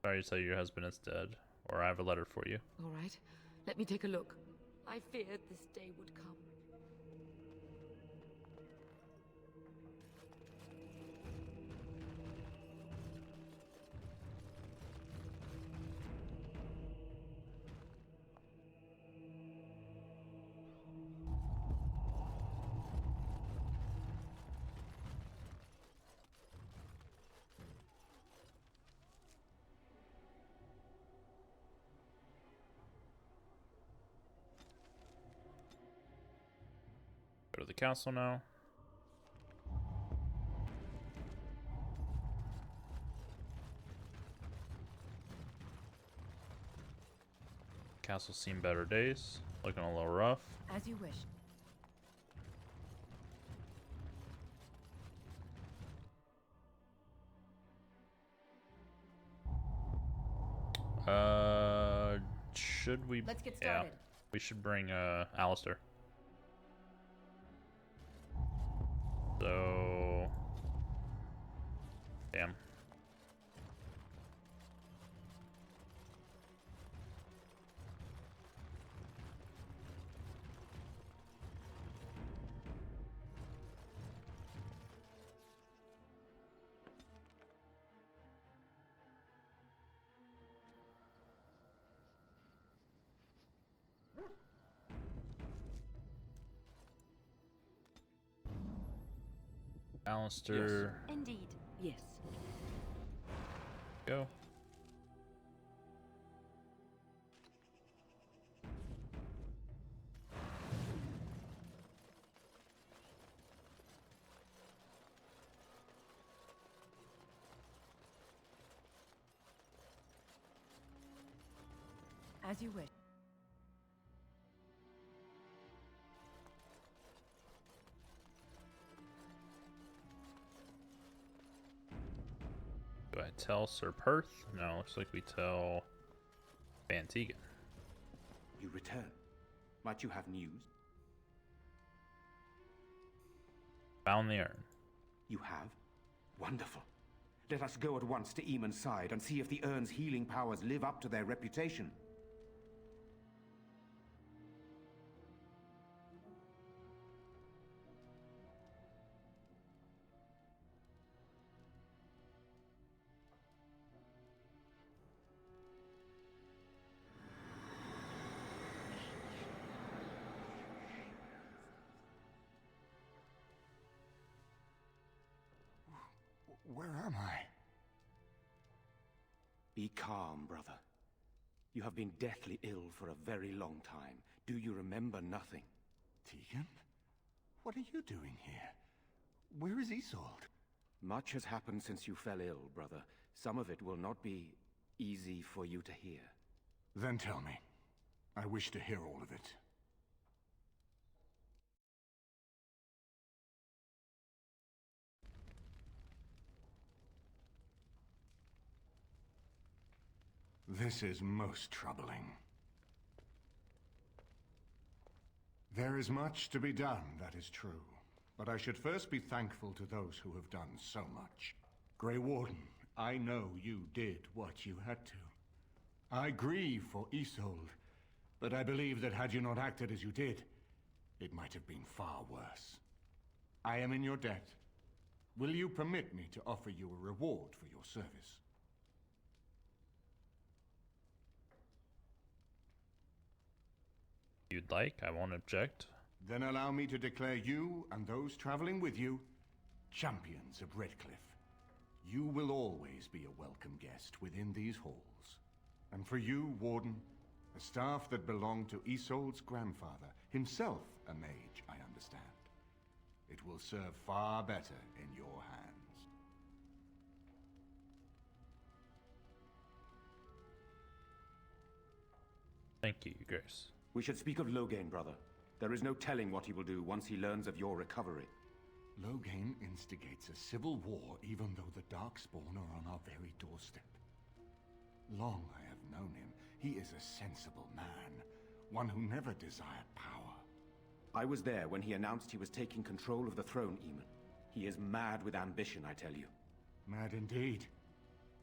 Sorry to tell you your husband is dead, or I have a letter for you. All right. Let me take a look. I feared this day would come. Go to the castle now. Castle's seen better days. Looking a little rough. As you wish. Should we? Let's get yeah, started. we should bring Alistair. So, damn. Alistair. Yes. Indeed. Yes. Go. As you wish. Do I tell Sir Perth? No, looks like we tell Van Tegan. You return. Might you have news? Found the urn. You have? Wonderful. Let us go at once to Eamon's side and see if the urn's healing powers live up to their reputation. Where am I? Be calm, brother. You have been deathly ill for a very long time. Do you remember nothing? Tegan? What are you doing here? Where is Isolde? Much has happened since you fell ill, brother. Some of it will not be easy for you to hear. Then tell me. I wish to hear all of it. This is most troubling. There is much to be done, that is true. But I should first be thankful to those who have done so much. Grey Warden, I know you did what you had to. I grieve for Isolde, but I believe that had you not acted as you did, it might have been far worse. I am in your debt. Will you permit me to offer you a reward for your service? You'd like, I won't object. Then allow me to declare you and those traveling with you champions of Redcliffe. You will always be a welcome guest within these halls. And for you, Warden, a staff that belonged to Isolde's grandfather, himself a mage, I understand. It will serve far better in your hands. Thank you, Grace. We should speak of Loghain, brother. There is no telling what he will do once he learns of your recovery. Loghain instigates a civil war even though the Darkspawn are on our very doorstep. Long I have known him. He is a sensible man, one who never desired power. I was there when he announced he was taking control of the throne, Eamon. He is mad with ambition, I tell you. Mad indeed.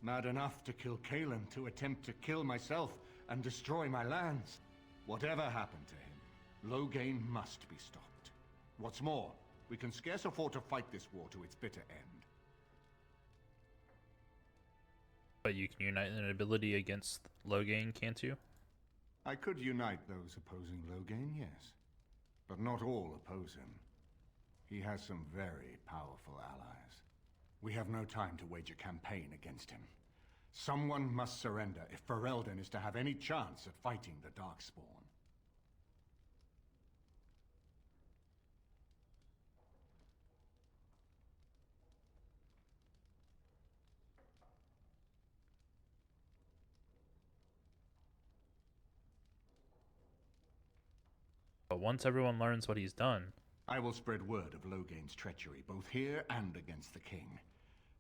Mad enough to kill Kalen, to attempt to kill myself and destroy my lands. Whatever happened to him, Loghain must be stopped. What's more, we can scarce afford to fight this war to its bitter end. But you can unite an ability against Loghain, can't you? I could unite those opposing Loghain, yes. But not all oppose him. He has some very powerful allies. We have no time to wage a campaign against him. Someone must surrender if Ferelden is to have any chance at fighting the Darkspawn. But once everyone learns what he's done... I will spread word of Loghain's treachery, both here and against the king.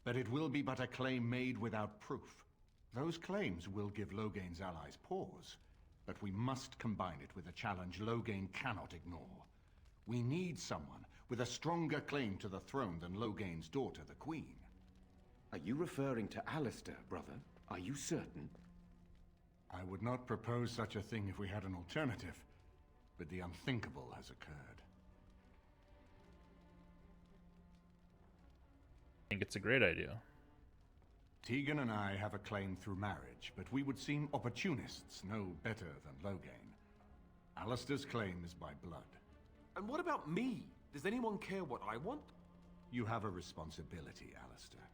But it will be but a claim made without proof. Those claims will give Loghain's allies pause, but we must combine it with a challenge Loghain cannot ignore. We need someone with a stronger claim to the throne than Loghain's daughter, the Queen. Are you referring to Alistair, brother? Are you certain? I would not propose such a thing if we had an alternative, but the unthinkable has occurred. I think it's a great idea. Tegan and I have a claim through marriage, but we would seem opportunists no better than Loghain. Alistair's claim is by blood. And what about me? Does anyone care what I want? You have a responsibility, Alistair.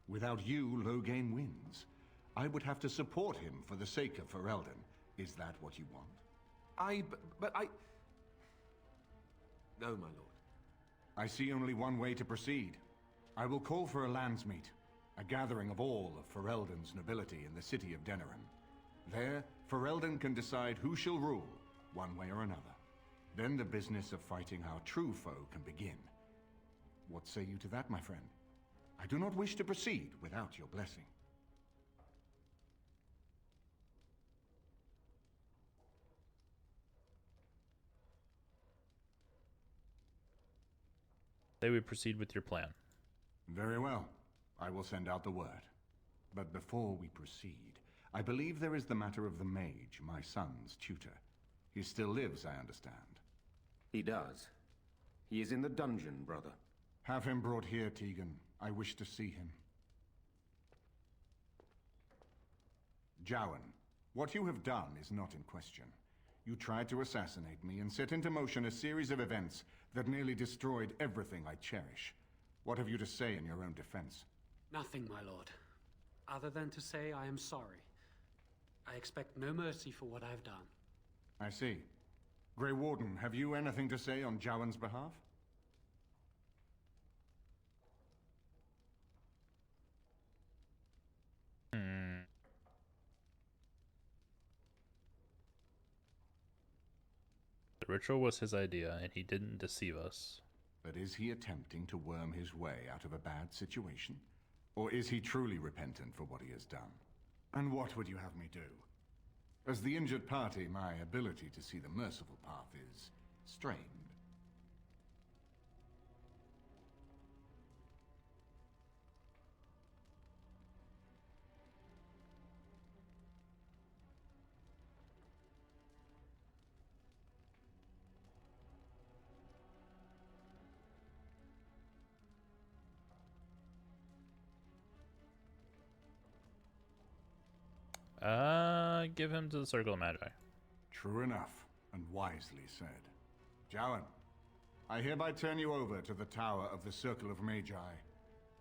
Without you, Loghain wins. I would have to support him for the sake of Ferelden. Is that what you want? But I... No, my lord. I see only one way to proceed. I will call for a landsmeet, a gathering of all of Ferelden's nobility in the city of Denerim. There, Ferelden can decide who shall rule, one way or another. Then the business of fighting our true foe can begin. What say you to that, my friend? I do not wish to proceed without your blessing. Say we proceed with your plan. Very well. I will send out the word. But before we proceed, I believe there is the matter of the mage, my son's tutor. He still lives, I understand. He does. He is in the dungeon, brother. Have him brought here, Tegan. I wish to see him. Jowan, what you have done is not in question. You tried to assassinate me and set into motion a series of events that nearly destroyed everything I cherish. What have you to say in your own defense? Nothing, my lord. Other than to say I am sorry. I expect no mercy for what I have done. I see. Grey Warden, have you anything to say on Jowan's behalf? The ritual was his idea, and he didn't deceive us. But is he attempting to worm his way out of a bad situation? Or is he truly repentant for what he has done? And what would you have me do? As the injured party, my ability to see the merciful path is strained. Give him to the Circle of Magi. True enough, and wisely said. Jowan, I hereby turn you over to the Tower of the Circle of Magi.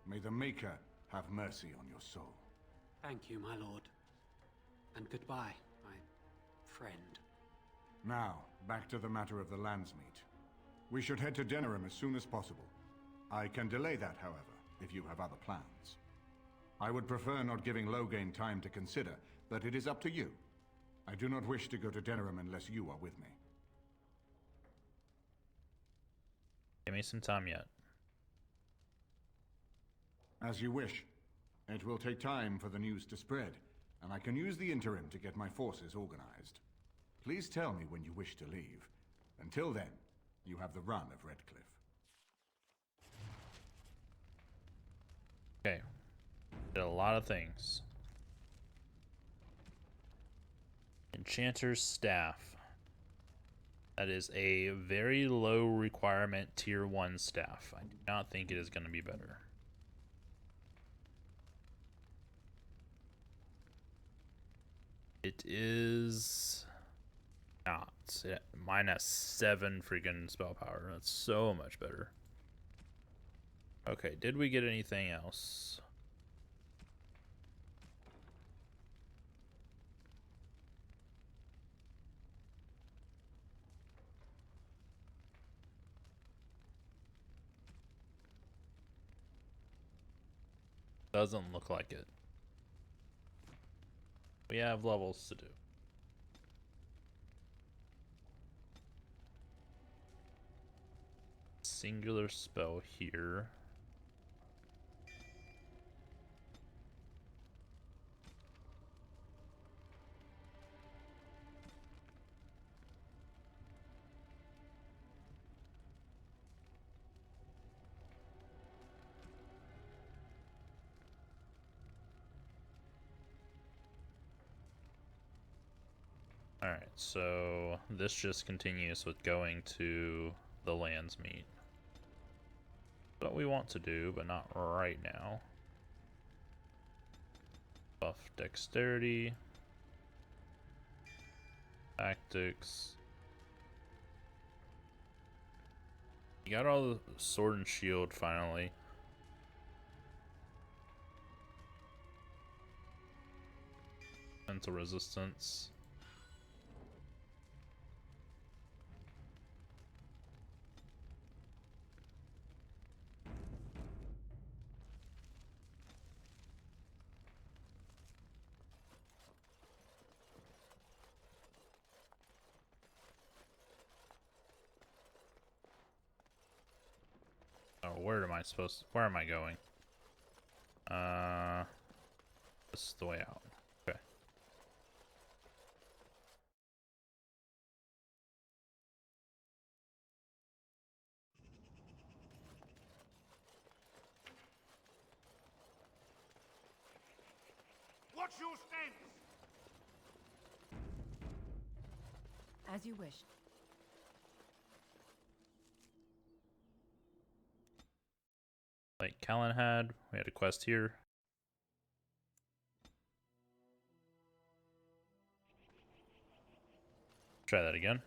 May the Maker have mercy on your soul. Thank you, my lord. And goodbye, my friend. Now, back to the matter of the landsmeet. We should head to Denerim as soon as possible. I can delay that, however, if you have other plans. I would prefer not giving Loghain time to consider, but it is up to you. I do not wish to go to Denerim unless you are with me. Give me some time yet. As you wish. It will take time for the news to spread, and I can use the interim to get my forces organized. Please tell me when you wish to leave. Until then, you have the run of Redcliffe. Okay. Did a lot of things. Enchanter's Staff. That is a very low requirement tier 1 staff. I do not think it is going to be better. It is not. Mine has 7 freaking spell power. That's so much better. Okay, did we get anything else? Doesn't look like it. We have levels to do. Singular spell here. Alright, so this just continues with going to the lands meet. What we want to do, but not right now. Buff dexterity. Tactics. You got all the sword and shield finally. Mental resistance. Oh, where am I supposed to, where am I going? This is the way out. Okay. What's your stance? As you wish. Like Callan had, we had a quest here. Try that again.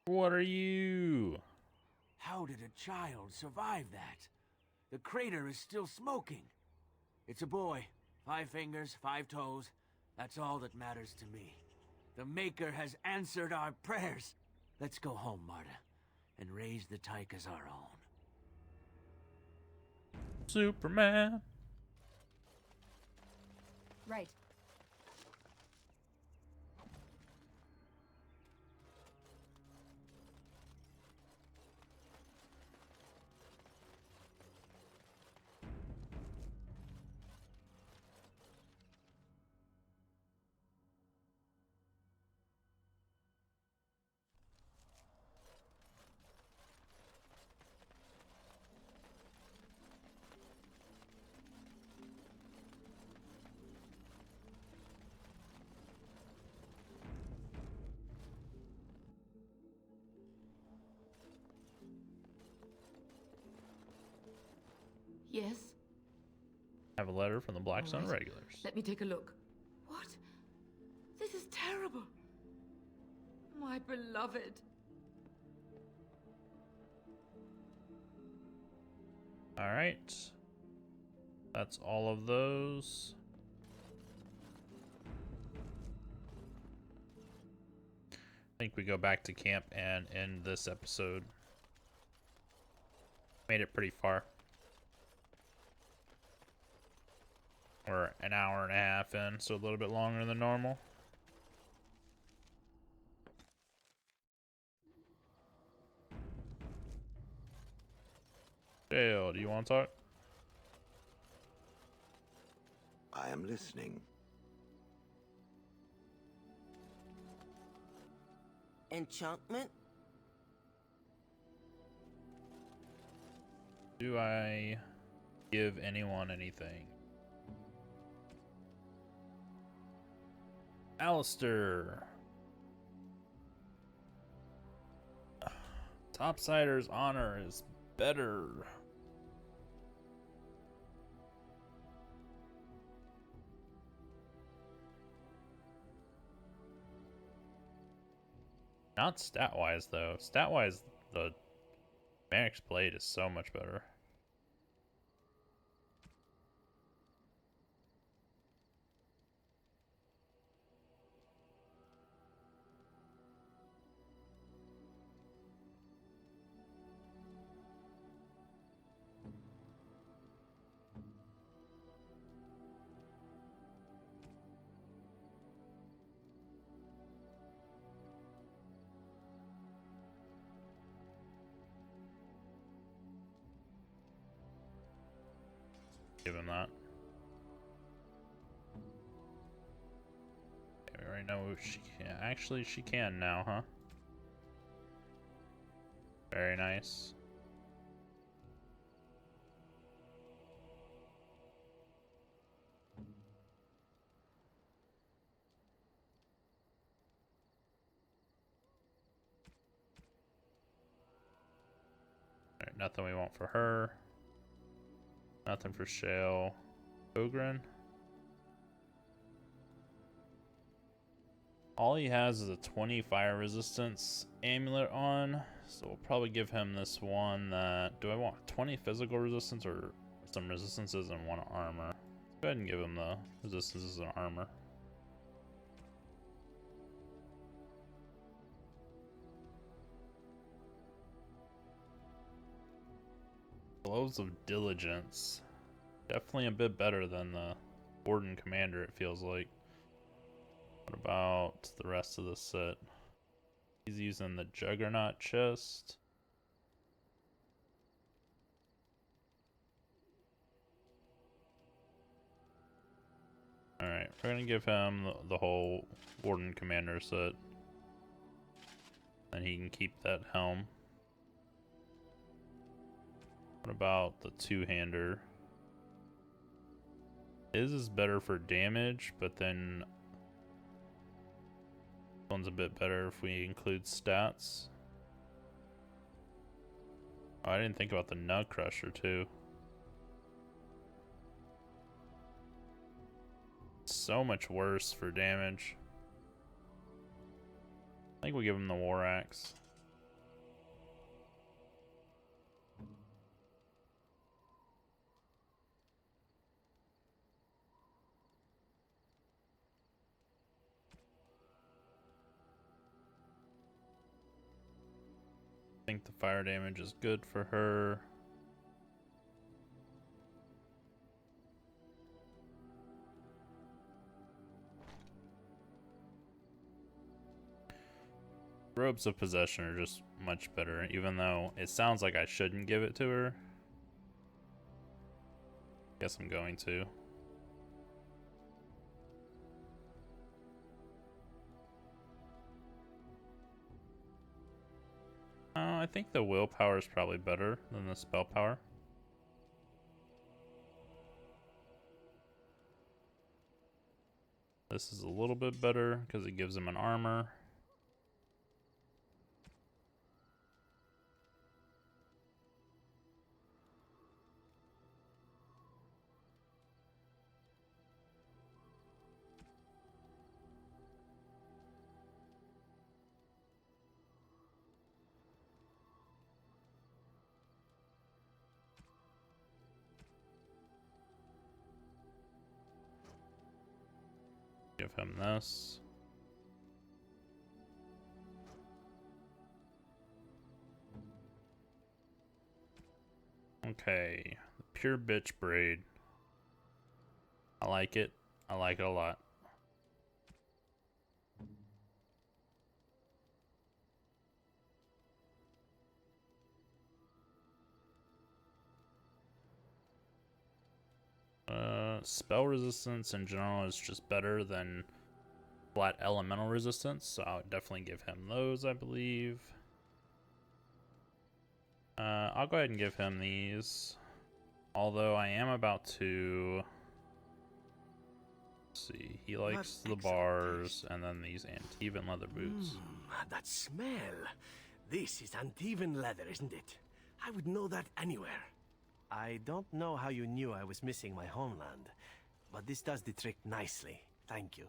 What are you? How did a child survive that? The crater is still smoking. It's a boy. 5 fingers, 5 toes. That's all that matters to me. The Maker has answered our prayers. Let's go home, Marta, and raise the Tyke as our own. Superman. Right. Yes? I have a letter from the Blackstone All right. regulars. Let me take a look. What? This is terrible. My beloved. Alright. That's all of those. think we go back to camp and end this episode. Made it pretty far. We're an hour and a half in, so a little bit longer than normal. Dale, do you want to talk? I am listening. Enchantment? Do I give anyone anything? Alistair. Topsider's honor is better. Not stat-wise, though. Stat-wise, the Merrick's blade is so much better. Give him that. Okay, we already know she can. Actually, she can now, huh? Very nice. Alright, nothing we want for her. Nothing for Shale. Ogren. All he has is a 20 fire resistance amulet on, so we'll probably give him this one that... Do I want 20 physical resistance or some resistances and one armor? Let's go ahead and give him the resistances and armor. Gloves of Diligence. Definitely a bit better than the Warden Commander, it feels like. What about the rest of the set? He's using the Juggernaut chest. Alright, we're gonna give him the whole Warden Commander set. Then he can keep that helm. What about the two-hander? His is better for damage, but then this one's a bit better if we include stats. Oh, I didn't think about the Nut Crusher too. So much worse for damage. I think we give him the War Axe. I think the fire damage is good for her. Robes of Possession are just much better, even though it sounds like I shouldn't give it to her. Guess I'm going to. I think the willpower is probably better than the spell power. This is a little bit better because it gives him an armor. Give him this. Okay, the pure bitch braid. I like it. I like it a lot. Spell resistance in general is just better than flat elemental resistance, so I would definitely give him those, I believe. I'll go ahead and give him these. Although I am about to... Let's see, he likes the bars and then these Antivan leather boots. That smell. This is Antivan leather, isn't it? I would know that anywhere. I don't know how you knew I was missing my homeland, but this does the trick nicely. Thank you.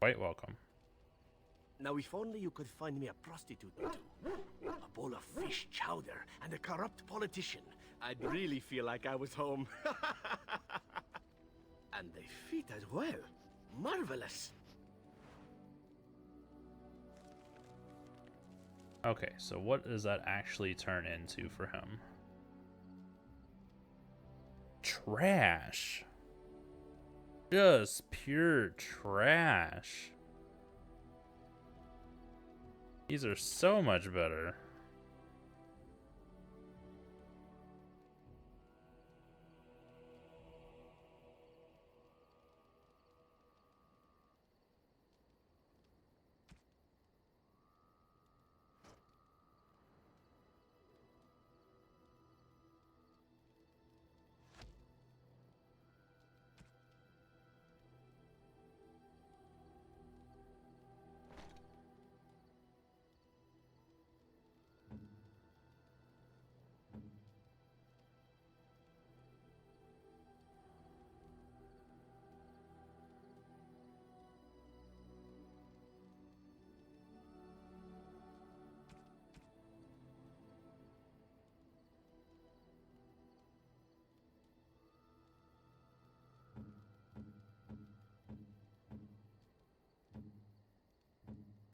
Quite welcome. Now, if only you could find me a prostitute or two, a bowl of fish chowder, and a corrupt politician, I'd really feel like I was home. And they fit as well. Marvelous. Okay, so what does that actually turn into for him? Trash. Just pure trash. These are so much better.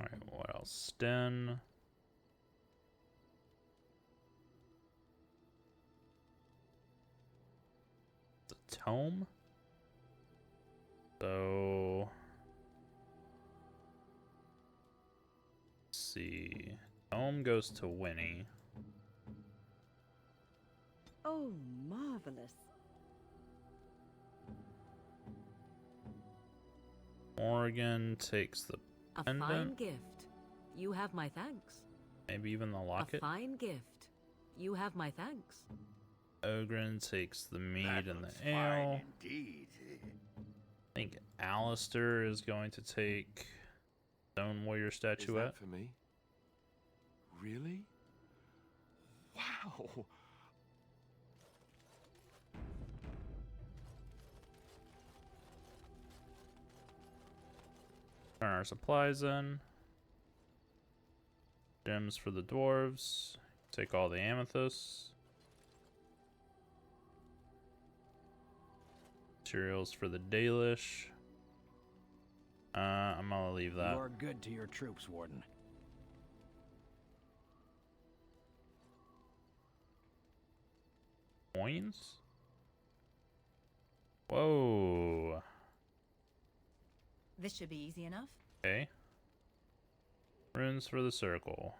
Alright, what else? Sten. The tome? So... Let's see. Tome goes to Winnie. Oh, marvelous. Morgan takes the A pendant. fine gift. You have my thanks. Maybe even the locket. A fine gift. You have my thanks. Ogren takes the mead That and looks the ale. fine indeed. I think Alistair is going to take Stone Warrior statuette. Is that for me? Really? Wow. Turn our supplies in. Gems for the dwarves. Take all the amethysts. Materials for the Dalish. I'm gonna leave that. You are good to your troops, Warden. Coins? Whoa. This should be easy enough. Okay. Runes for the circle.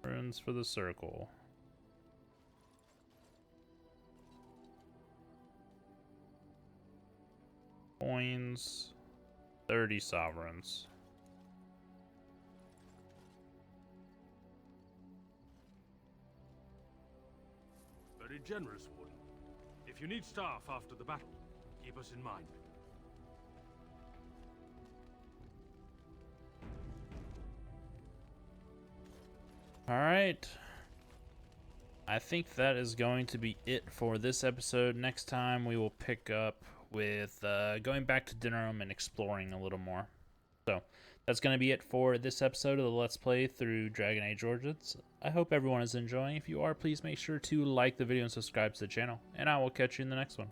Runes for the circle. Coins. 30 sovereigns. Very generous, Warden. If you need staff after the battle, keep us in mind. Alright. I think that is going to be it for this episode. Next time we will pick up with going back to Dinnerham and exploring a little more. So that's going to be it for this episode of the Let's Play through Dragon Age Origins. I hope everyone is enjoying. If you are, please make sure to like the video and subscribe to the channel. And I will catch you in the next one.